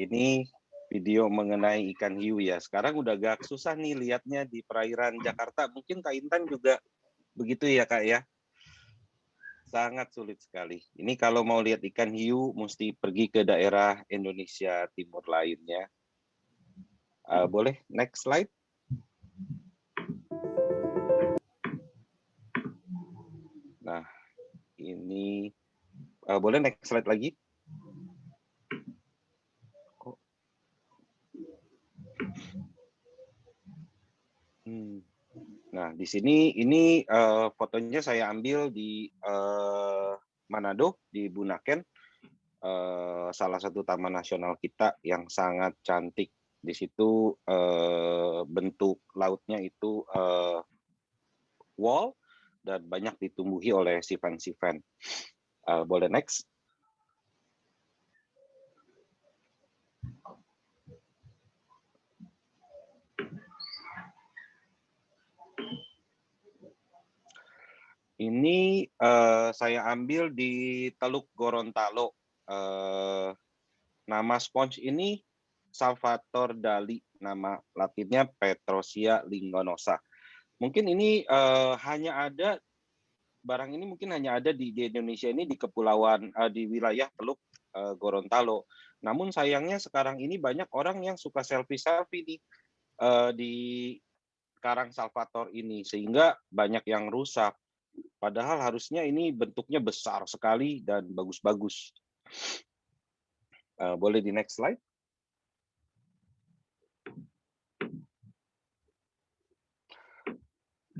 ini video mengenai ikan hiu ya. Sekarang udah agak susah nih lihatnya di perairan Jakarta. Mungkin Kak Intan juga begitu ya Kak ya? Sangat sulit sekali. Ini kalau mau lihat ikan hiu, mesti pergi ke daerah Indonesia Timur lainnya. Boleh next slide? Nah, ini boleh next slide lagi? Nah, di sini ini fotonya saya ambil di Manado, di Bunaken, salah satu taman nasional kita yang sangat cantik. Di situ bentuk lautnya itu wall dan banyak ditumbuhi oleh sifen-sifen. Boleh next? Ini saya ambil di Teluk Gorontalo. Nama sponge ini Salvatore Dali, nama latinnya Petrosia lingonosa. Mungkin ini hanya ada, barang ini mungkin hanya ada di Indonesia ini, di kepulauan, di wilayah Teluk Gorontalo. Namun sayangnya sekarang ini banyak orang yang suka selfie-selfie di Karang Salvatore ini, sehingga banyak yang rusak. Padahal harusnya ini bentuknya besar sekali dan bagus-bagus. Boleh di next slide?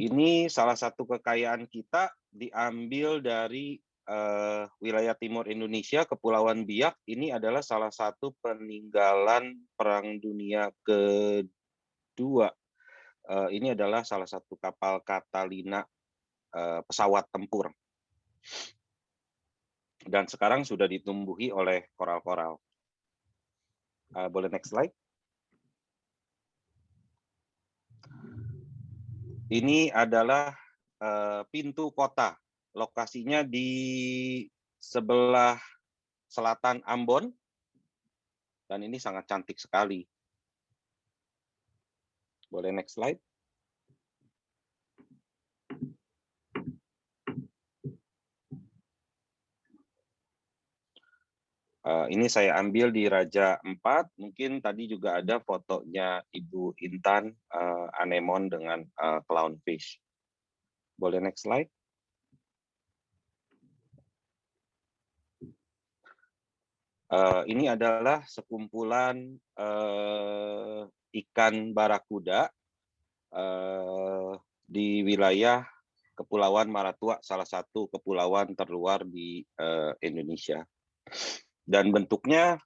Ini salah satu kekayaan kita, diambil dari wilayah timur Indonesia, Kepulauan Biak. Ini adalah salah satu peninggalan Perang Dunia Kedua. Ini adalah salah satu kapal Catalina, pesawat tempur. Dan sekarang sudah ditumbuhi oleh koral-koral. Boleh next slide? Ini adalah pintu kota. Lokasinya di sebelah selatan Ambon. Dan ini sangat cantik sekali. Boleh next slide? Ini saya ambil di Raja Empat. Mungkin tadi juga ada fotonya Ibu Intan anemon dengan clownfish. Boleh next slide? Ini adalah sekumpulan ikan barakuda di wilayah Kepulauan Maratua, salah satu kepulauan terluar di Indonesia. Dan bentuknya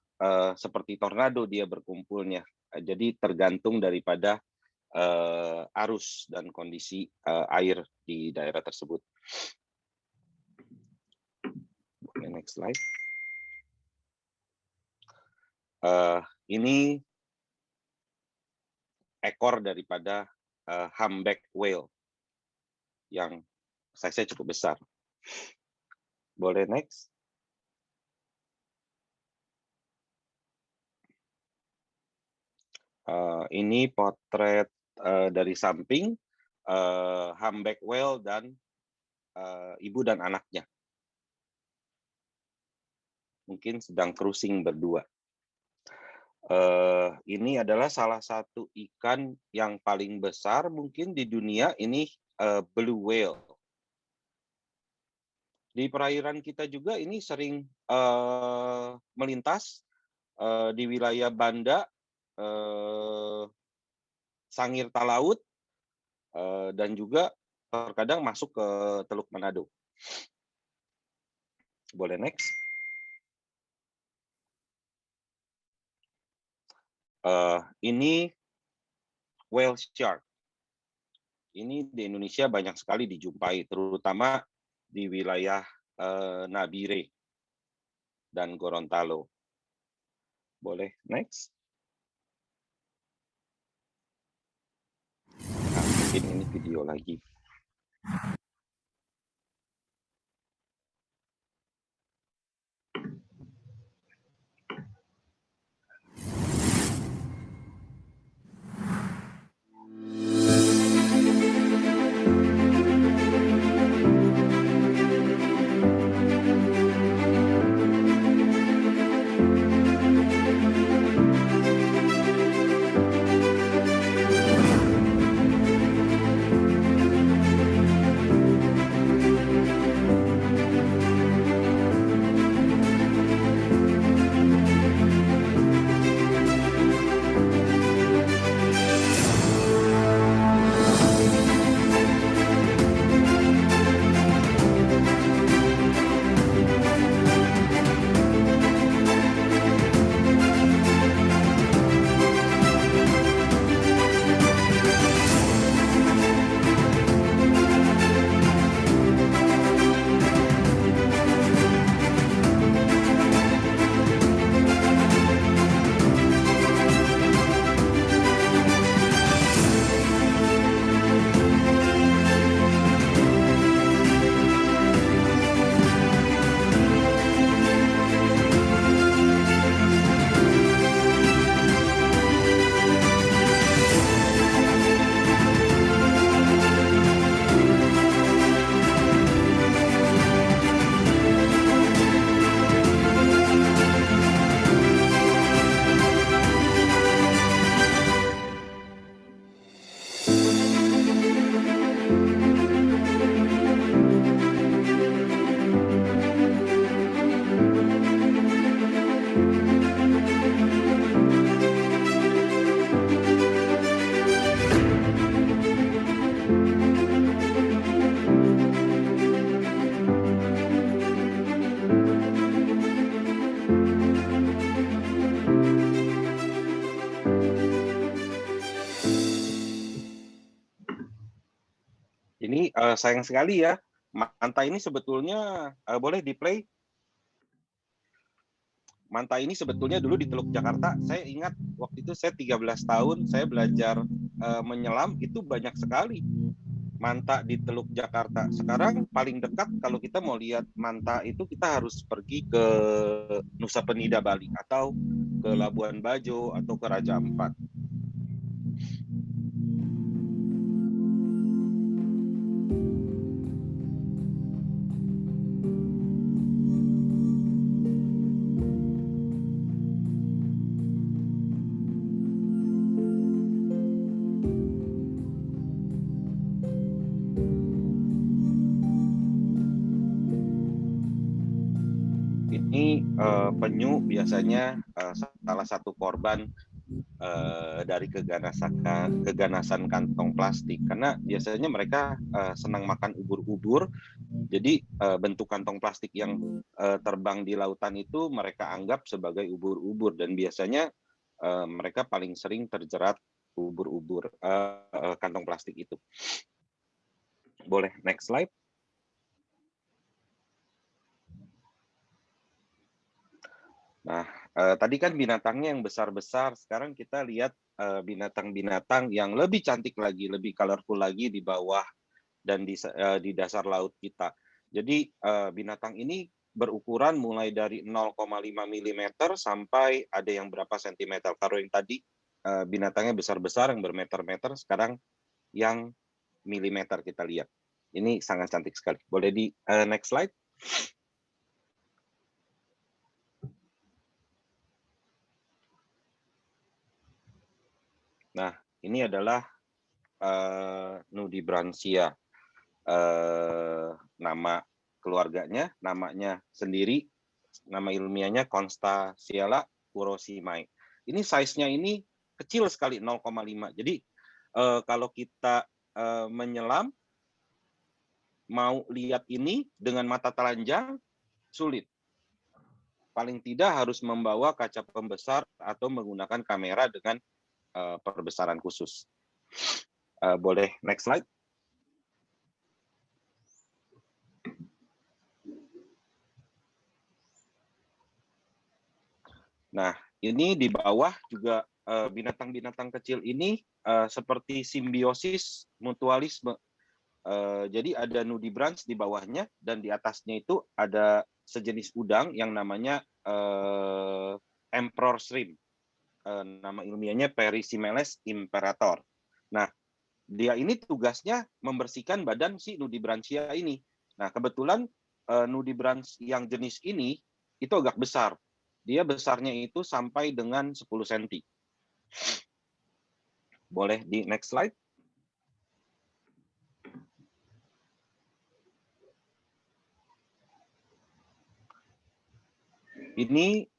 seperti tornado dia berkumpulnya. Jadi tergantung daripada arus dan kondisi air di daerah tersebut. Okay, next slide. Ini ekor daripada humpback whale yang size-nya cukup besar. Boleh next? Ini potret dari samping humpback whale dan ibu dan anaknya. Mungkin sedang cruising berdua. Ini adalah salah satu ikan yang paling besar mungkin di dunia, ini blue whale. Di perairan kita juga ini sering melintas di wilayah Banda, Sangir Talaut, dan juga terkadang masuk ke Teluk Manado. Boleh next? Ini whale shark. Ini di Indonesia banyak sekali dijumpai, terutama di wilayah Nabire dan Gorontalo. Boleh next? Nah, mungkin ini video lagi. sayang sekali ya, Manta ini sebetulnya boleh di-play. Manta ini sebetulnya dulu di Teluk Jakarta, saya ingat waktu itu saya 13 tahun, saya belajar menyelam, itu banyak sekali manta di Teluk Jakarta. Sekarang paling dekat kalau kita mau lihat manta itu kita harus pergi ke Nusa Penida, Bali, atau ke Labuan Bajo, atau ke Raja Ampat. Ini penyu biasanya salah satu korban dari keganasan kantong plastik, karena biasanya mereka senang makan ubur-ubur. Jadi bentuk kantong plastik yang terbang di lautan itu mereka anggap sebagai ubur-ubur, dan biasanya mereka paling sering terjerat ubur-ubur kantong plastik itu. Boleh next slide. Nah, tadi kan binatangnya yang besar-besar, sekarang kita lihat binatang-binatang yang lebih cantik lagi, lebih colorful lagi di bawah dan di dasar laut kita. Jadi binatang ini berukuran mulai dari 0,5 mm sampai ada yang berapa sentimeter. Kalau yang tadi binatangnya besar-besar yang bermeter-meter, sekarang yang milimeter kita lihat. Ini sangat cantik sekali. Boleh di next slide. Nah, ini adalah Nudibranchia. Nama keluarganya, namanya sendiri, nama ilmiahnya Constaciella uroshimae. Ini size-nya ini kecil sekali, 0,5. Jadi kalau kita menyelam, mau lihat ini dengan mata telanjang, sulit. Paling tidak harus membawa kaca pembesar atau menggunakan kamera dengan perbesaran khusus. Boleh next slide. Nah, ini di bawah juga binatang-binatang kecil ini seperti simbiosis mutualisme. Jadi ada nudibranch di bawahnya, dan di atasnya itu ada sejenis udang yang namanya emperor shrimp. Nama ilmiahnya Pericimeles imperator. Nah, dia ini tugasnya membersihkan badan si Nudibranchia ini. Nah, kebetulan Nudibranch yang jenis ini itu agak besar. Dia besarnya itu sampai dengan 10 cm. Boleh di next slide. Ini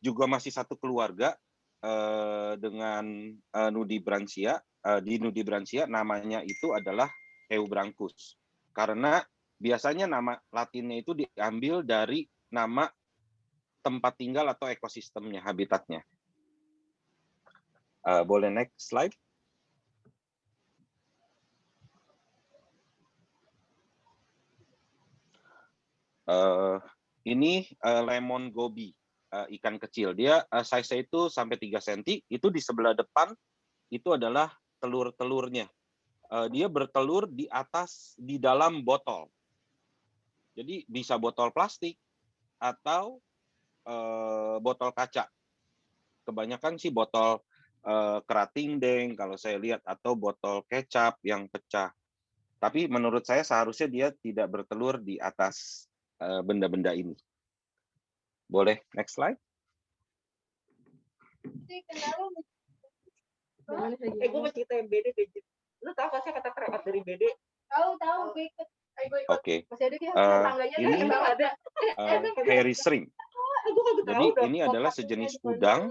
juga masih satu keluarga dengan Nudibranchia. Di Nudibranchia namanya itu adalah Eubranchus. Karena biasanya nama latinnya itu diambil dari nama tempat tinggal atau ekosistemnya, habitatnya. Boleh next slide. Ini lemon goby, ikan kecil. Dia size-nya itu sampai 3 cm. Itu di sebelah depan itu adalah telur-telurnya. Dia bertelur di dalam botol. Jadi bisa botol plastik atau botol kaca. Kebanyakan sih botol kerating deng kalau saya lihat, atau botol kecap yang pecah. Tapi menurut saya seharusnya dia tidak bertelur di atas benda-benda ini. Boleh next slide. Gue mau cerita yang BD deh. Lu tahu gak sih kata kerabat dari BD? Tahu, gue ikut. Oke. Masih ada dia, tangganya Ini emang ada. hairy shrimp. Jadi ini adalah sejenis udang.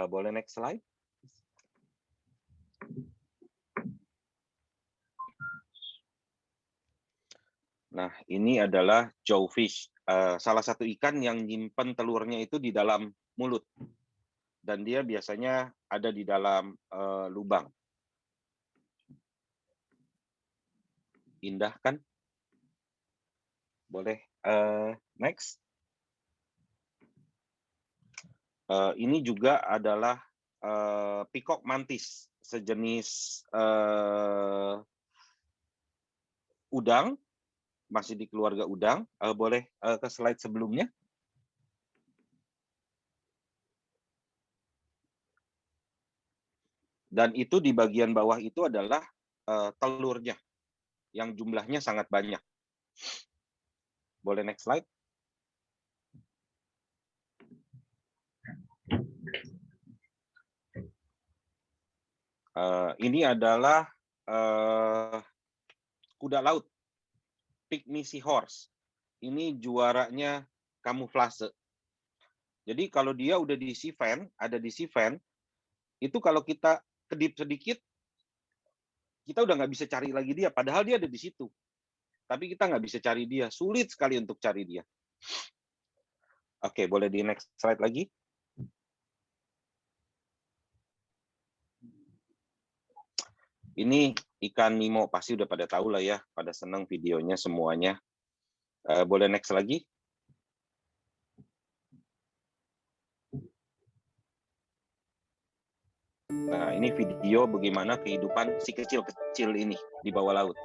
Boleh next slide. Nah, ini adalah jawfish, salah satu ikan yang nyimpen telurnya itu di dalam mulut. Dan dia biasanya ada di dalam lubang. Indah kan? Boleh next. Ini juga adalah peacock mantis, sejenis udang, masih di keluarga udang. Boleh ke slide sebelumnya. Dan itu di bagian bawah itu adalah telurnya, yang jumlahnya sangat banyak. Boleh next slide. Ini adalah kuda laut, pygmy seahorse. Ini juaranya kamuflase. Jadi kalau dia udah di sea vent, ada di sea vent, itu kalau kita kedip sedikit, kita udah nggak bisa cari lagi dia. Padahal dia ada di situ. Tapi kita nggak bisa cari dia. Sulit sekali untuk cari dia. Oke, boleh di next slide lagi. Ini ikan Nemo, pasti udah pada tahu lah ya, pada senang videonya semuanya. Boleh next lagi. Nah, ini video bagaimana kehidupan si kecil-kecil ini di bawah laut.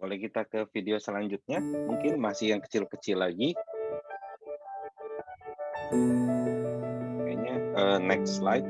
Boleh kita ke video selanjutnya, mungkin masih yang kecil-kecil lagi. Kayaknya next slide.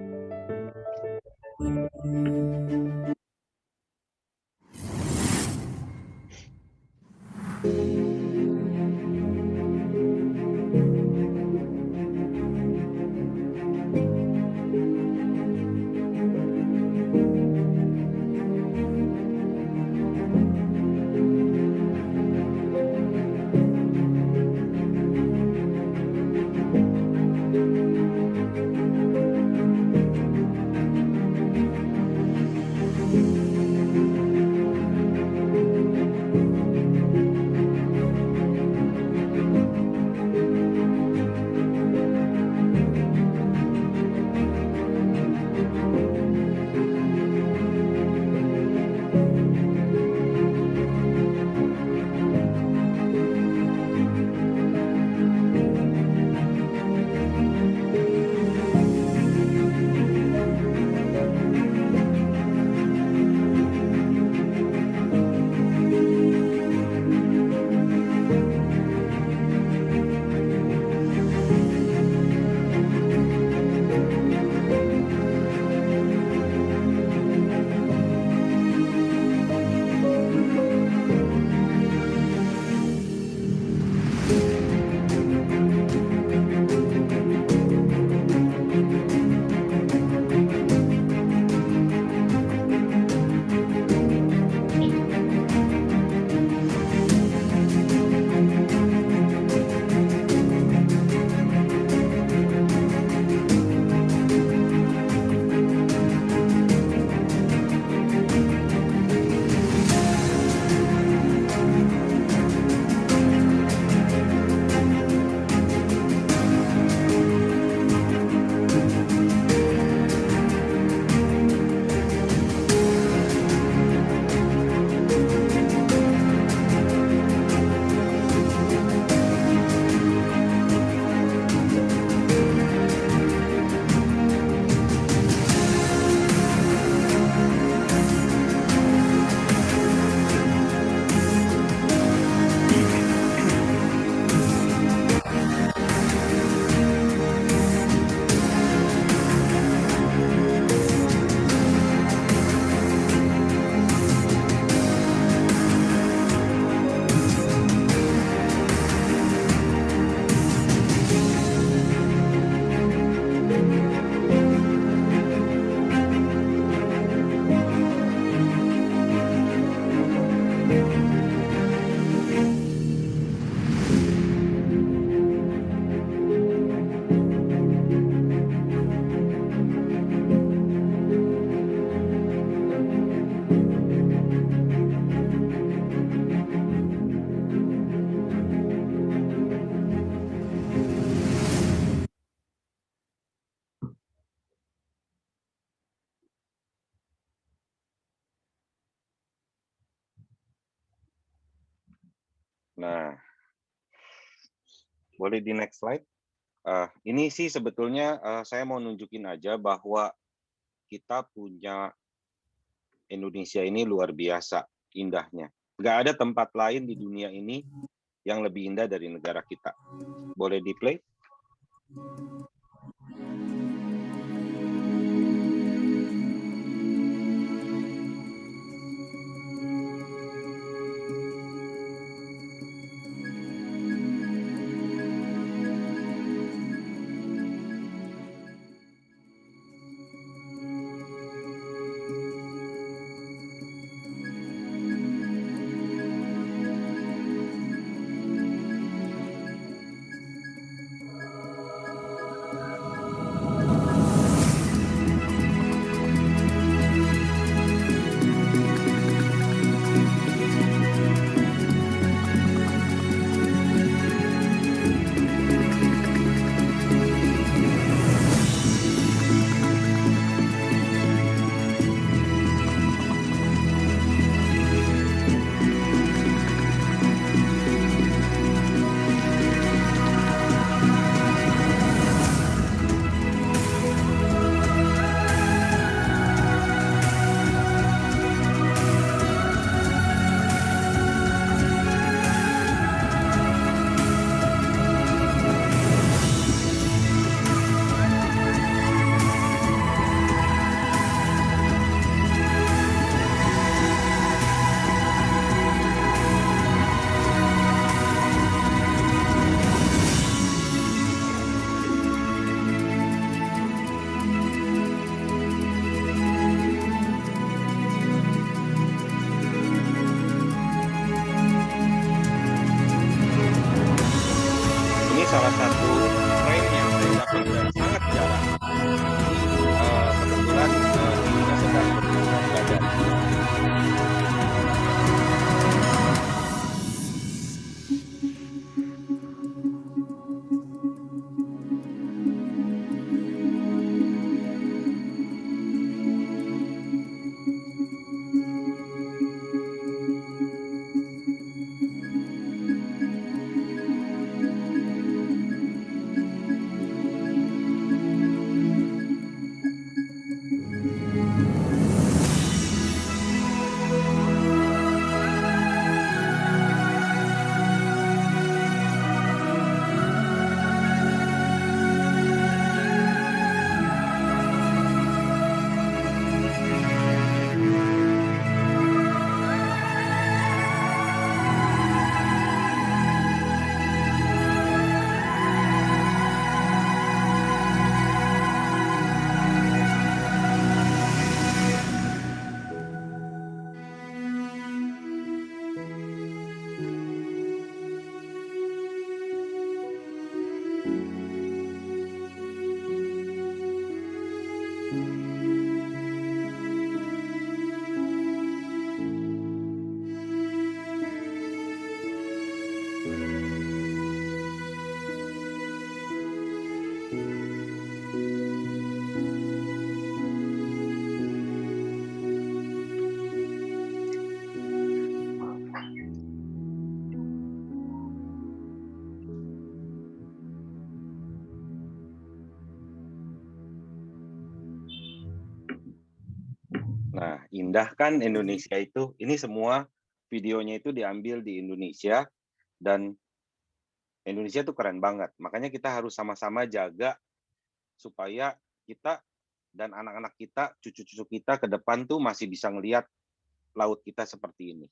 Nah, boleh di next slide. Ini sih sebetulnya saya mau nunjukin aja bahwa kita punya Indonesia ini luar biasa indahnya. Nggak ada tempat lain di dunia ini yang lebih indah dari negara kita. Boleh di play? Ini salah satu frame yang saya dapat dan sangat jarang. Kebetulan dirinya sedang bergerak badan. Nah, indah kan Indonesia itu. Ini semua videonya itu diambil di Indonesia dan Indonesia tuh keren banget. Makanya kita harus sama-sama jaga supaya kita dan anak-anak kita, cucu-cucu kita ke depan tuh masih bisa ngelihat laut kita seperti ini.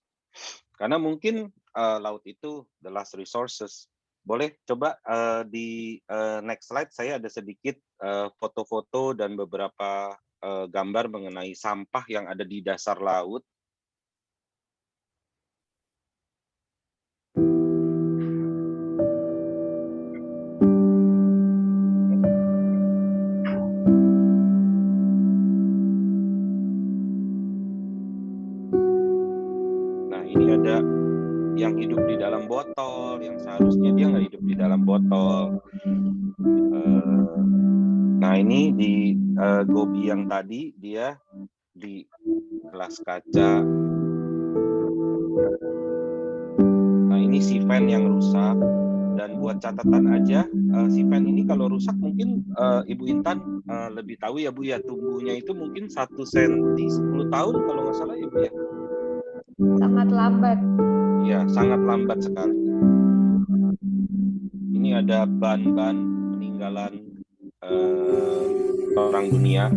Karena mungkin laut itu the last resources. Boleh coba di next slide saya ada sedikit foto-foto dan beberapa gambar mengenai sampah yang ada di dasar laut. Nah, ini ada yang hidup di dalam botol, yang seharusnya dia nggak hidup di dalam botol. Nah, ini di Gobi yang tadi, dia di gelas kaca. Nah, ini ini si fan yang rusak. Dan buat catatan aja, si fan ini kalau rusak mungkin Ibu Intan lebih tahu ya Bu ya, tumbuhnya itu mungkin 1 senti 10 tahun kalau nggak salah ya Bu ya. Sangat lambat. Ya, sangat lambat sekali. Ini ada ban-ban peninggalan orang dunia.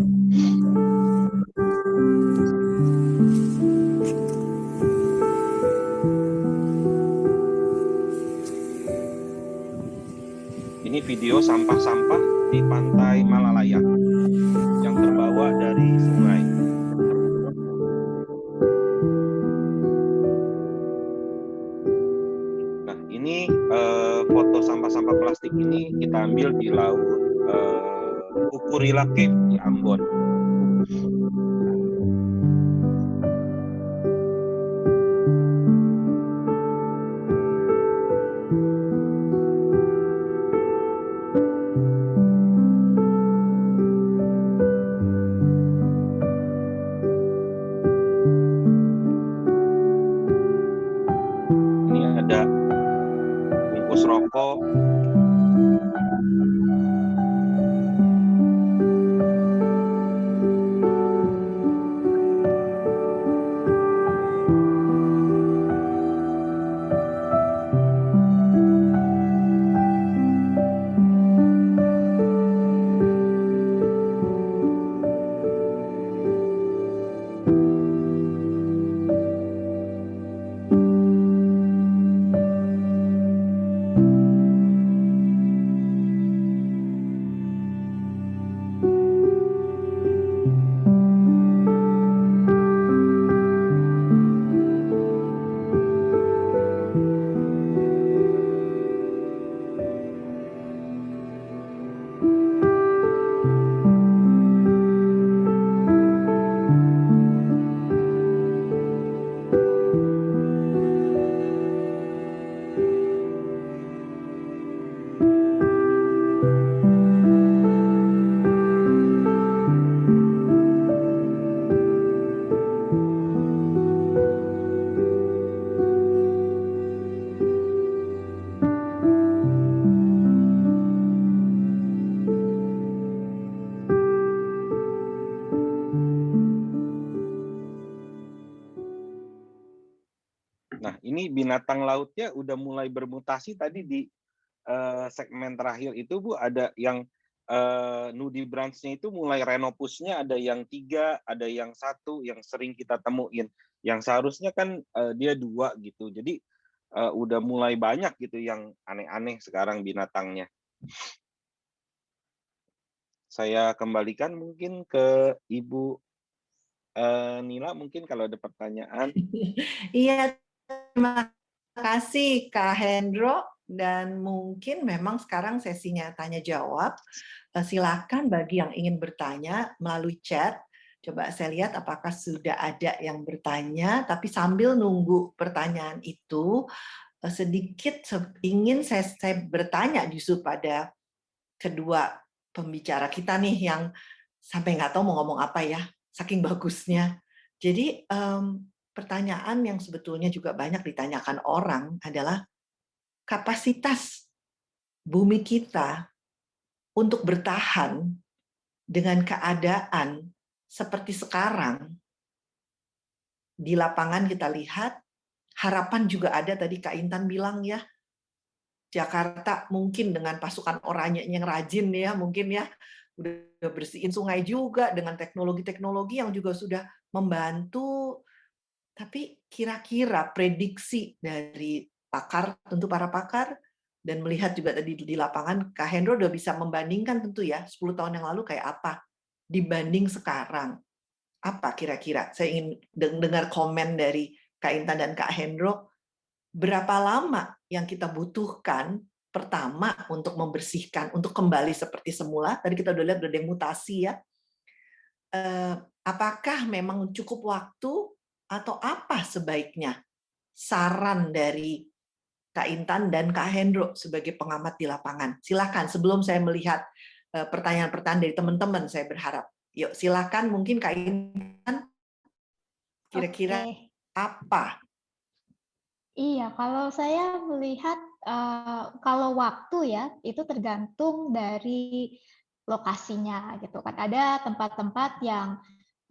Ini video sampah-sampah di pantai Malalaya yang terbawa dari sungai. Nah, ini foto sampah-sampah plastik ini kita ambil di laut Kukurila Cave di Ambon. Ini ada bungkus rokok. Nah, ini binatang lautnya udah mulai bermutasi tadi di segmen terakhir itu Bu, ada yang nudibranchnya itu mulai renopusnya ada yang 3, ada yang 1 yang sering kita temuin. Yang seharusnya kan dia 2 gitu. Jadi udah mulai banyak gitu yang aneh-aneh sekarang binatangnya. Saya kembalikan mungkin ke Ibu Nila mungkin kalau ada pertanyaan. Iya, terima kasih Kak Hendro, dan mungkin memang sekarang sesinya tanya jawab. Silakan bagi yang ingin bertanya melalui chat. Coba saya lihat apakah sudah ada yang bertanya, tapi sambil nunggu pertanyaan itu sedikit ingin saya bertanya justru pada kedua pembicara kita nih yang sampai nggak tahu mau ngomong apa ya, saking bagusnya. Jadi pertanyaan yang sebetulnya juga banyak ditanyakan orang adalah kapasitas bumi kita untuk bertahan dengan keadaan seperti sekarang. Di lapangan kita lihat, harapan juga ada, tadi Kak Intan bilang ya, Jakarta mungkin dengan pasukan oranye yang rajin ya, mungkin ya, udah bersihin sungai juga dengan teknologi-teknologi yang juga sudah membantu. Tapi kira-kira prediksi dari pakar, tentu para pakar, dan melihat juga tadi di lapangan, Kak Hendro udah bisa membandingkan tentu ya, 10 tahun yang lalu kayak apa dibanding sekarang. Apa kira-kira? Saya ingin dengar komen dari Kak Intan dan Kak Hendro, berapa lama yang kita butuhkan pertama untuk membersihkan, untuk kembali seperti semula. Tadi kita udah lihat udah ada mutasi ya. Apakah memang cukup waktu atau apa sebaiknya saran dari Kak Intan dan Kak Hendro sebagai pengamat di lapangan? Silakan sebelum saya melihat pertanyaan-pertanyaan dari teman-teman, saya berharap. Yuk silakan, mungkin Kak Intan kira-kira apa Iya, kalau saya melihat, kalau waktu ya, itu tergantung dari lokasinya gitu kan. Ada tempat-tempat yang,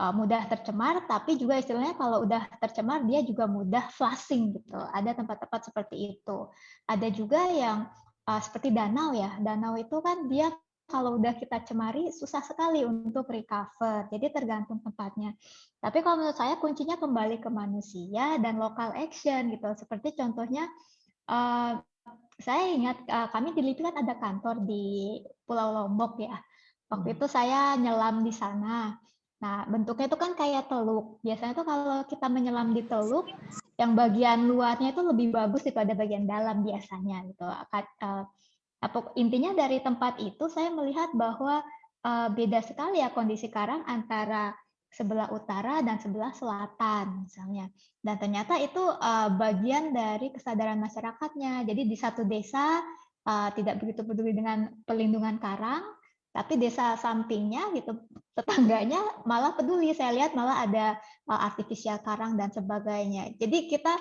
mudah tercemar, tapi juga istilahnya kalau udah tercemar dia juga mudah flushing gitu. Ada tempat-tempat seperti itu. Ada juga yang, seperti danau ya, danau itu kan dia kalau udah kita cemari susah sekali untuk recover, jadi tergantung tempatnya. Tapi kalau menurut saya kuncinya kembali ke manusia dan local action gitu. Seperti contohnya, eee, saya ingat, kami di LIPI kan ada kantor di Pulau Lombok ya. Waktu itu saya nyelam di sana. Nah, bentuknya itu kan kayak teluk. Biasanya tuh kalau kita menyelam di teluk, yang bagian luarnya itu lebih bagus daripada bagian dalam biasanya gitu. Intinya dari tempat itu saya melihat bahwa, beda sekali ya kondisi karang antara sebelah utara dan sebelah selatan misalnya. Dan ternyata itu, bagian dari kesadaran masyarakatnya. Jadi di satu desa, tidak begitu peduli dengan pelindungan karang, tapi desa sampingnya gitu, tetangganya malah peduli. Saya lihat malah ada, artifisial karang dan sebagainya. Jadi kita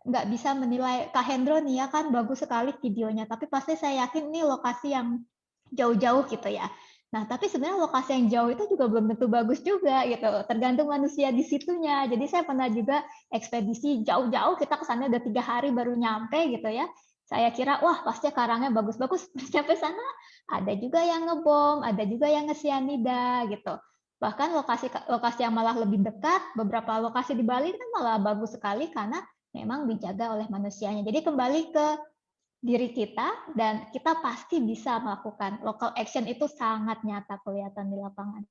nggak bisa menilai Kak Hendro nih ya kan bagus sekali videonya, tapi pasti saya yakin ini lokasi yang jauh-jauh gitu ya. Nah, tapi sebenarnya lokasi yang jauh itu juga belum tentu bagus juga gitu, tergantung manusia di situnya. Jadi saya pernah juga ekspedisi jauh-jauh, kita ke sana udah 3 hari baru nyampe gitu ya. Saya kira, wah pasti karangnya bagus-bagus, sampai sana ada juga yang ngebom, ada juga yang ngesianida gitu. Bahkan lokasi lokasi yang malah lebih dekat, beberapa lokasi di Bali kan malah bagus sekali karena memang dijaga oleh manusianya. Jadi kembali ke diri kita dan kita pasti bisa melakukan local action itu sangat nyata kelihatan di lapangan.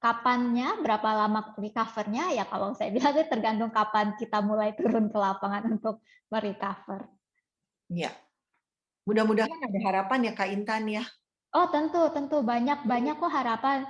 Kapannya, berapa lama recover-nya, ya kalau saya bilang itu tergantung kapan kita mulai turun ke lapangan untuk merecover. Ya, mudah-mudahan ada harapan ya Kak Intan ya. Oh tentu, tentu banyak banyak kok harapan.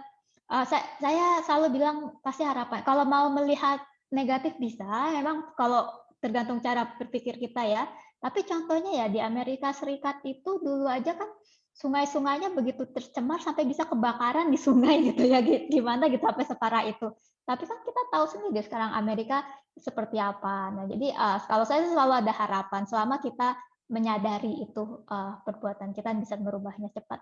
Saya selalu bilang pasti harapan. Kalau mau melihat negatif bisa, memang kalau tergantung cara berpikir kita ya. Tapi contohnya ya di Amerika Serikat itu dulu aja kan sungai-sungainya begitu tercemar sampai bisa kebakaran di sungai gitu ya. Gimana gitu sampai separah itu. Tapi kan kita tahu sendiri sekarang Amerika seperti apa. Nah, jadi kalau saya selalu ada harapan selama kita menyadari itu perbuatan kita bisa merubahnya cepat.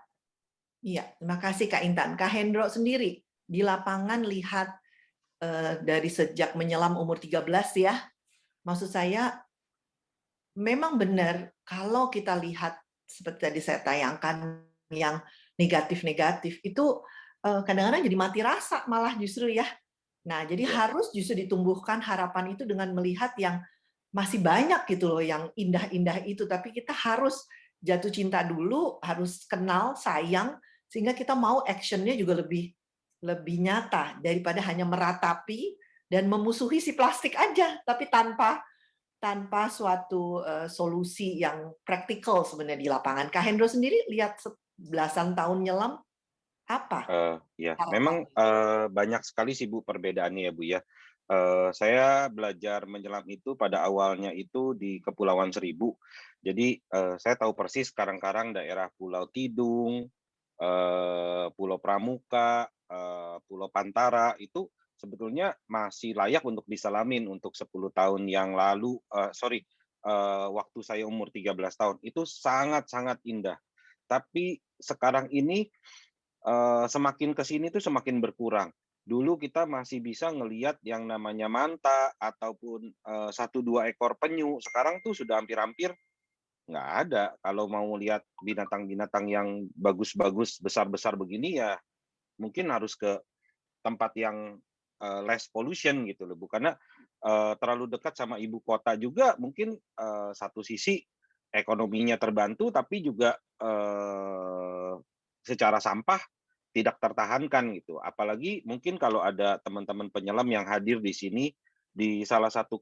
Iya, terima kasih Kak Intan. Kak Hendro sendiri di lapangan lihat dari sejak menyelam umur 13 ya. Maksud saya memang benar kalau kita lihat seperti tadi saya tayangkan yang negatif-negatif itu kadang-kadang jadi mati rasa malah justru ya. Nah, jadi harus justru ditumbuhkan harapan itu dengan melihat yang masih banyak gitu loh yang indah-indah itu, tapi kita harus jatuh cinta dulu, harus kenal, sayang, sehingga kita mau action-nya juga lebih lebih nyata daripada hanya meratapi dan memusuhi si plastik aja, tapi tanpa tanpa suatu solusi yang praktikal sebenarnya di lapangan. Kak Hendro sendiri lihat belasan tahun nyelam apa Ya, memang, harapannya? banyak sekali sih Bu perbedaannya ya Bu ya. Saya belajar menyelam itu pada awalnya itu di Kepulauan Seribu. Jadi, saya tahu persis karang-karang daerah Pulau Tidung, Pulau Pramuka, Pulau Pantara, itu sebetulnya masih layak untuk diselamin untuk 10 tahun yang lalu, waktu saya umur 13 tahun, itu sangat-sangat indah. Tapi sekarang ini semakin ke sini tuh semakin berkurang. Dulu kita masih bisa ngelihat yang namanya manta ataupun, 1, 2 ekor penyu, sekarang tuh sudah hampir-hampir nggak ada. Kalau mau lihat binatang-binatang yang bagus-bagus, besar-besar begini ya mungkin harus ke tempat yang, less pollution gitu loh, Bu. Karena, terlalu dekat sama ibu kota juga mungkin, satu sisi ekonominya terbantu, tapi juga, secara sampah tidak tertahankan gitu. Apalagi mungkin kalau ada teman-teman penyelam yang hadir di sini, di salah satu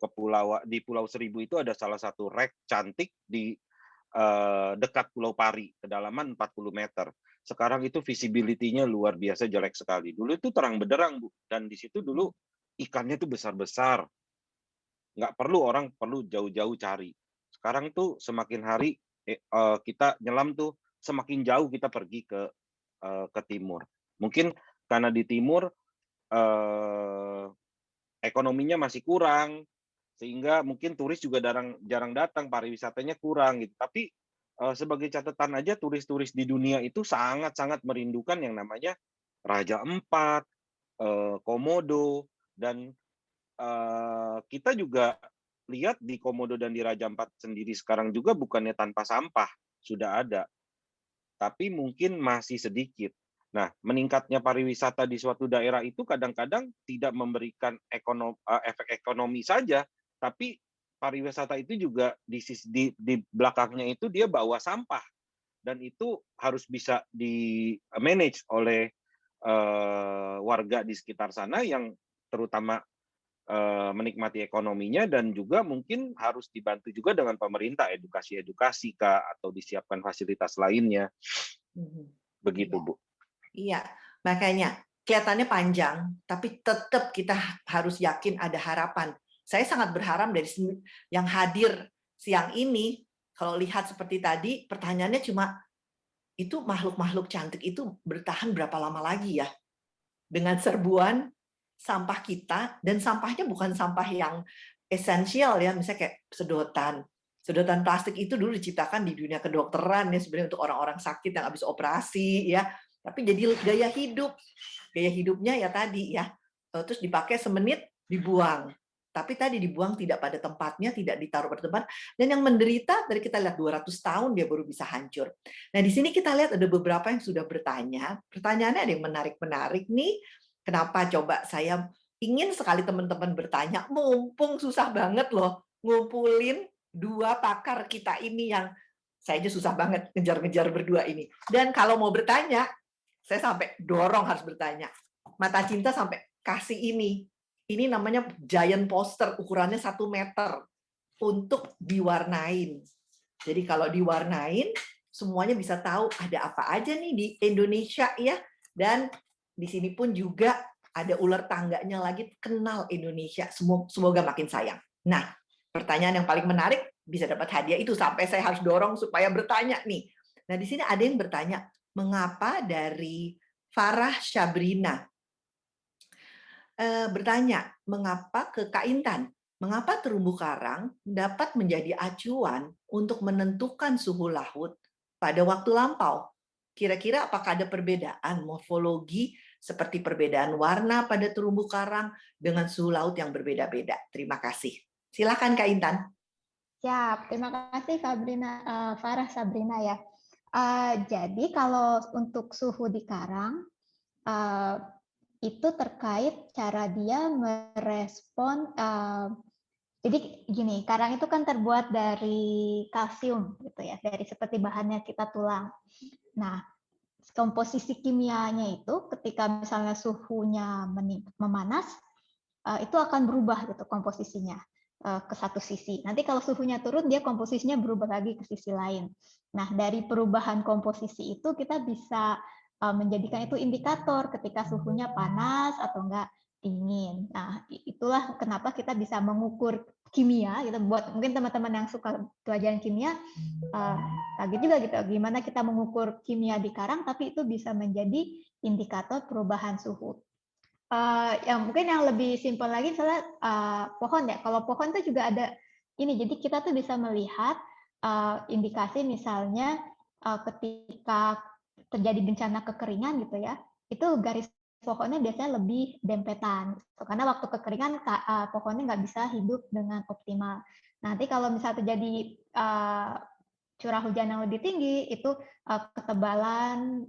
di Pulau Seribu itu ada salah satu rek cantik di, dekat Pulau Pari, kedalaman 40 meter. Sekarang itu visibility-nya luar biasa jelek sekali. Dulu itu terang benderang, Bu, dan di situ dulu ikannya tuh besar-besar, nggak perlu orang perlu jauh-jauh cari. Sekarang tuh semakin hari, kita nyelam tuh semakin jauh kita pergi ke timur. Mungkin karena di timur, eee, ekonominya masih kurang, sehingga mungkin turis juga jarang datang, pariwisatanya kurang gitu. Tapi sebagai catatan aja, turis-turis di dunia itu sangat-sangat merindukan yang namanya Raja Empat, Komodo, dan kita juga lihat di Komodo dan di Raja Ampat sendiri sekarang juga bukannya tanpa sampah, sudah ada, tapi mungkin masih sedikit. Nah, meningkatnya pariwisata di suatu daerah itu kadang-kadang tidak memberikan efek ekonomi saja, tapi pariwisata itu juga di belakangnya itu dia bawa sampah, dan itu harus bisa di-manage oleh warga di sekitar sana yang terutama menikmati ekonominya, dan juga mungkin harus dibantu juga dengan pemerintah, edukasi-edukasi Kak, atau disiapkan fasilitas lainnya. Begitu, Iya. Bu. Iya, makanya kelihatannya panjang, tapi tetap kita harus yakin ada harapan. Saya sangat berharap dari yang hadir siang ini, kalau lihat seperti tadi, pertanyaannya cuma, itu makhluk-makhluk cantik itu bertahan berapa lama lagi ya? Dengan serbuan sampah kita, dan sampahnya bukan sampah yang esensial ya, misalnya kayak sedotan. Sedotan plastik itu dulu diciptakan di dunia kedokteran ya, sebenarnya untuk orang-orang sakit yang habis operasi ya, tapi jadi gaya hidupnya ya tadi ya, terus dipakai semenit dibuang, tapi tadi dibuang tidak pada tempatnya, tidak ditaruh pada tempat, dan yang menderita dari kita lihat 200 tahun dia baru bisa hancur. Nah di sini kita lihat ada beberapa yang sudah bertanya, pertanyaannya ada yang menarik-menarik nih. Kenapa coba saya ingin sekali teman-teman bertanya, mumpung susah banget loh ngumpulin dua pakar kita ini yang saya aja susah banget ngejar-ngejar berdua ini. Dan kalau mau bertanya, saya sampai dorong harus bertanya. Mata Cinta sampai kasih ini. Ini namanya giant poster, ukurannya 1 meter untuk diwarnain. Jadi kalau diwarnain, semuanya bisa tahu ada apa aja nih di Indonesia ya. Dan di sini pun juga ada ular tangganya lagi, kenal Indonesia. Semoga makin sayang. Nah, pertanyaan yang paling menarik bisa dapat hadiah itu, sampai saya harus dorong supaya bertanya nih. Nah, di sini ada yang bertanya, mengapa dari Farah Syabrina bertanya, mengapa ke Kak Intan? Mengapa terumbu karang dapat menjadi acuan untuk menentukan suhu laut pada waktu lampau? Kira-kira apakah ada perbedaan morfologi seperti perbedaan warna pada terumbu karang dengan suhu laut yang berbeda-beda? Terima kasih. Silakan Kak Intan. Siap, terima kasih Farah Sabrina ya. Jadi kalau untuk suhu di karang, itu terkait cara dia merespon. Jadi gini, karang itu kan terbuat dari kalsium gitu ya, dari seperti bahannya kita tulang. Nah, komposisi kimianya itu ketika misalnya suhunya memanas, itu akan berubah gitu komposisinya ke satu sisi. Nanti kalau suhunya turun, dia komposisinya berubah lagi ke sisi lain. Nah, dari perubahan komposisi itu kita bisa menjadikan itu indikator ketika suhunya panas atau enggak dingin. Nah, itulah kenapa kita bisa mengukur kimia gitu. Buat mungkin teman-teman yang suka pelajaran kimia kaget juga gitu, gimana kita mengukur kimia di karang tapi itu bisa menjadi indikator perubahan suhu. Yang mungkin yang lebih simpel lagi misalnya pohon ya. Kalau pohon itu juga ada ini, jadi kita tuh bisa melihat indikasi misalnya ketika terjadi bencana kekeringan gitu ya, itu garis pohonnya biasanya lebih dempetan. Karena waktu kekeringan pohonnya nggak bisa hidup dengan optimal. Nanti kalau misalnya terjadi curah hujan yang lebih tinggi, itu ketebalan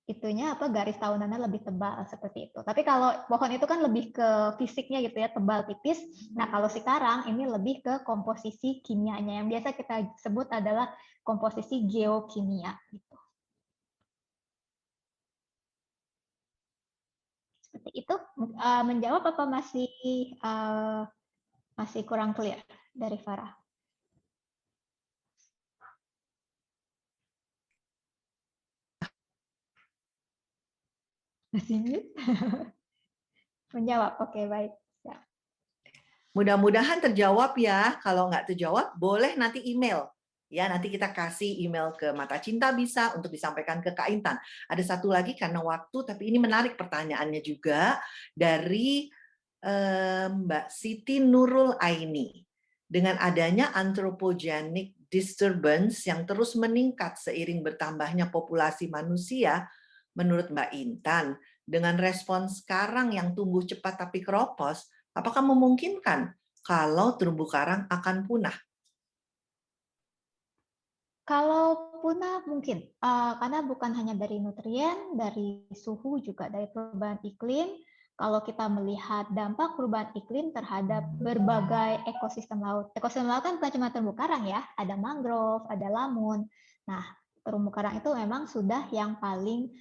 itunya garis tahunannya lebih tebal seperti itu. Tapi kalau pohon itu kan lebih ke fisiknya gitu ya, tebal tipis. Nah, kalau sekarang ini lebih ke komposisi kimianya yang biasa kita sebut adalah komposisi geokimia gitu. Seperti itu. Menjawab apa masih kurang clear dari Farah? Masih mute? Menjawab, oke baik. Ya. Mudah-mudahan terjawab ya. Kalau nggak terjawab, boleh nanti email. Ya, nanti kita kasih email ke Mata Cinta bisa untuk disampaikan ke Kak Intan. Ada satu lagi karena waktu, tapi ini menarik pertanyaannya juga dari Mbak Siti Nurul Aini. Dengan adanya anthropogenic disturbance yang terus meningkat seiring bertambahnya populasi manusia, menurut Mbak Intan, dengan respons sekarang yang tumbuh cepat tapi keropos, apakah memungkinkan kalau terumbu karang akan punah? Kalau punah mungkin, karena bukan hanya dari nutrien, dari suhu, juga dari perubahan iklim. Kalau kita melihat dampak perubahan iklim terhadap berbagai ekosistem laut. Ekosistem laut kan bukan cuma terumbu karang ya, ada mangrove, ada lamun. Nah, terumbu karang itu memang sudah yang paling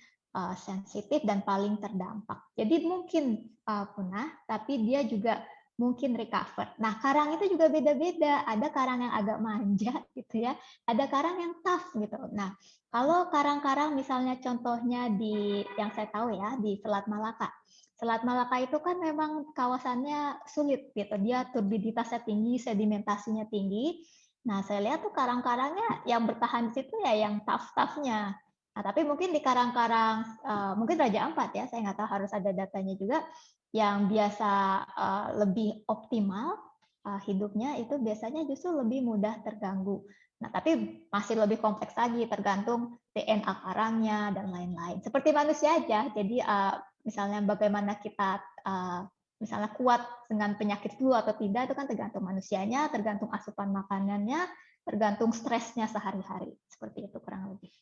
sensitif dan paling terdampak. Jadi mungkin punah, tapi dia juga mungkin recover. Nah, karang itu juga beda-beda. Ada karang yang agak manja gitu ya, ada karang yang tough gitu. Nah, kalau karang-karang misalnya contohnya di yang saya tahu ya di Selat Malaka. Selat Malaka itu kan memang kawasannya sulit gitu. Dia turbiditasnya tinggi, sedimentasinya tinggi. Nah, saya lihat tuh karang-karangnya yang bertahan di situ ya yang tough-toughnya. Nah, tapi mungkin di karang-karang mungkin Raja Ampat ya, saya nggak tahu, harus ada datanya juga, yang biasa lebih optimal hidupnya itu biasanya justru lebih mudah terganggu. Nah, tapi masih lebih kompleks lagi, tergantung DNA karangnya dan lain-lain. Seperti manusia aja, jadi misalnya bagaimana kita misalnya kuat dengan penyakit flu atau tidak, itu kan tergantung manusianya, tergantung asupan makanannya, tergantung stresnya sehari-hari. Seperti itu kurang lebih.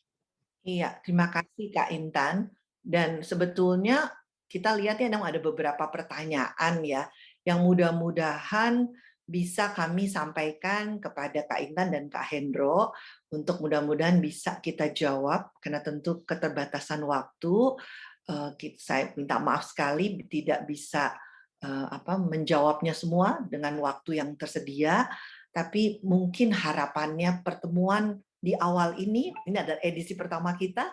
Iya, terima kasih Kak Intan. Dan sebetulnya kita lihat ya, ada beberapa pertanyaan ya, yang mudah-mudahan bisa kami sampaikan kepada Kak Intan dan Kak Hendro, untuk mudah-mudahan bisa kita jawab, karena tentu keterbatasan waktu. Saya minta maaf sekali tidak bisa menjawabnya semua dengan waktu yang tersedia, tapi mungkin harapannya pertemuan di awal ini adalah edisi pertama kita,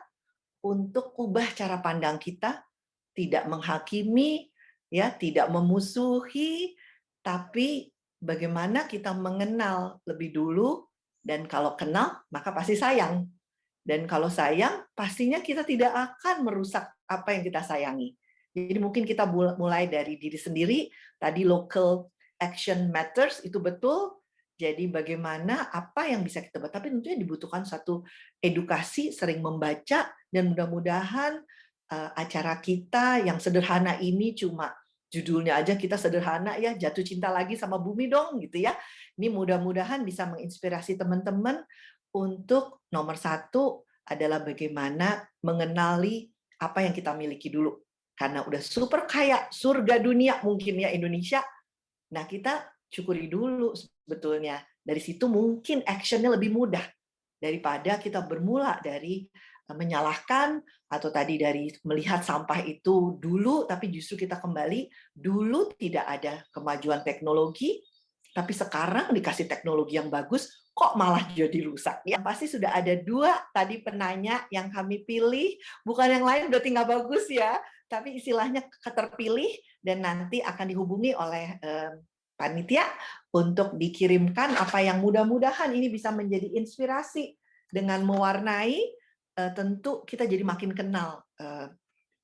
untuk ubah cara pandang kita, tidak menghakimi, ya, tidak memusuhi, tapi bagaimana kita mengenal lebih dulu, dan kalau kenal maka pasti sayang. Dan kalau sayang, pastinya kita tidak akan merusak apa yang kita sayangi. Jadi mungkin kita mulai dari diri sendiri, tadi local action matters, itu betul. Jadi bagaimana apa yang bisa kita buat, tapi tentunya dibutuhkan satu edukasi, sering membaca, dan mudah-mudahan acara kita yang sederhana ini, cuma judulnya aja kita sederhana ya, jatuh cinta lagi sama bumi dong gitu ya. Ini mudah-mudahan bisa menginspirasi teman-teman untuk nomor satu adalah bagaimana mengenali apa yang kita miliki dulu. Karena udah super kaya, surga dunia mungkin ya Indonesia. Nah, kita syukuri dulu sebetulnya. Dari situ mungkin actionnya lebih mudah daripada kita bermula dari menyalahkan, atau tadi dari melihat sampah itu dulu, tapi justru kita kembali, dulu tidak ada kemajuan teknologi, tapi sekarang dikasih teknologi yang bagus, kok malah jadi rusak. Ya, pasti sudah ada dua tadi penanya yang kami pilih, bukan yang lain berarti nggak bagus ya, tapi istilahnya terpilih, dan nanti akan dihubungi oleh panitia untuk dikirimkan apa yang mudah-mudahan ini bisa menjadi inspirasi, dengan mewarnai tentu kita jadi makin kenal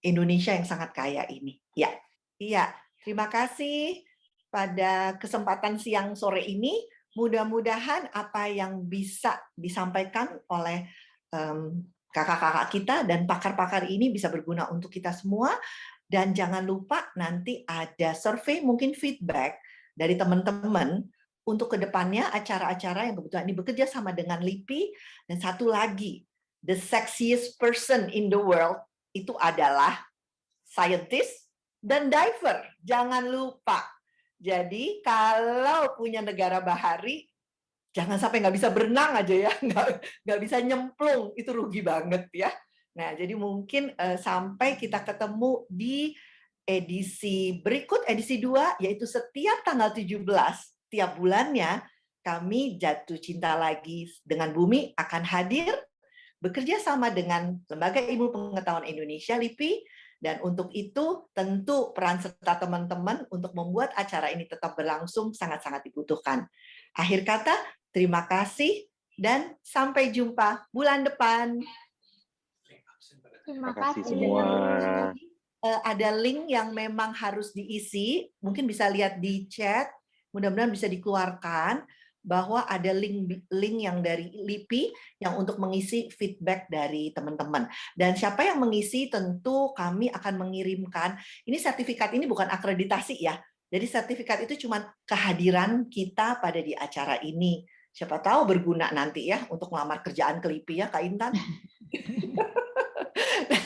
Indonesia yang sangat kaya ini. Ya, iya. Terima kasih pada kesempatan siang sore ini. Mudah-mudahan apa yang bisa disampaikan oleh kakak-kakak kita dan pakar-pakar ini bisa berguna untuk kita semua. Dan jangan lupa nanti ada survei, mungkin feedback dari teman-teman untuk kedepannya acara-acara yang kebetulan ini bekerja sama dengan LIPI. Dan satu lagi, the sexiest person in the world itu adalah scientist dan diver. Jangan lupa. Jadi kalau punya negara bahari, jangan sampai nggak bisa berenang aja ya, nggak bisa nyemplung, itu rugi banget ya. Nah, jadi mungkin sampai kita ketemu di edisi berikut, edisi 2, yaitu setiap tanggal 17, tiap bulannya, kami Jatuh Cinta Lagi dengan Bumi akan hadir, bekerja sama dengan Lembaga Ilmu Pengetahuan Indonesia, LIPI, dan untuk itu tentu peran serta teman-teman untuk membuat acara ini tetap berlangsung sangat-sangat dibutuhkan. Akhir kata, terima kasih dan sampai jumpa bulan depan. Terima kasih kasih semua. ada link yang memang harus diisi, mungkin bisa lihat di chat, mudah-mudahan bisa dikeluarkan, bahwa ada link yang dari LIPI yang untuk mengisi feedback dari teman-teman. Dan siapa yang mengisi tentu kami akan mengirimkan, ini sertifikat ini bukan akreditasi ya, jadi sertifikat itu cuma kehadiran kita pada di acara ini. Siapa tahu berguna nanti ya untuk melamar kerjaan ke LIPI ya Kak Intan.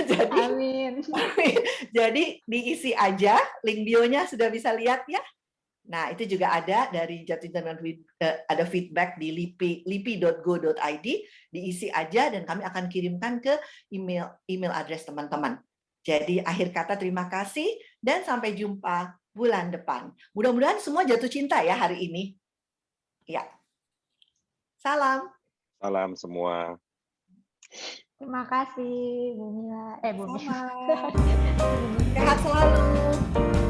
Jadi, Amin. jadi diisi aja, link bio-nya sudah bisa lihat ya. Nah, itu juga ada dari Jatuh Cinta, ada feedback di lipi.go.id, diisi aja dan kami akan kirimkan ke email address teman-teman. Jadi akhir kata terima kasih dan sampai jumpa bulan depan. Mudah-mudahan semua jatuh cinta ya hari ini. Ya. Salam. Salam semua. Terima kasih Bu Mila. Bu Mila. Sehat selalu.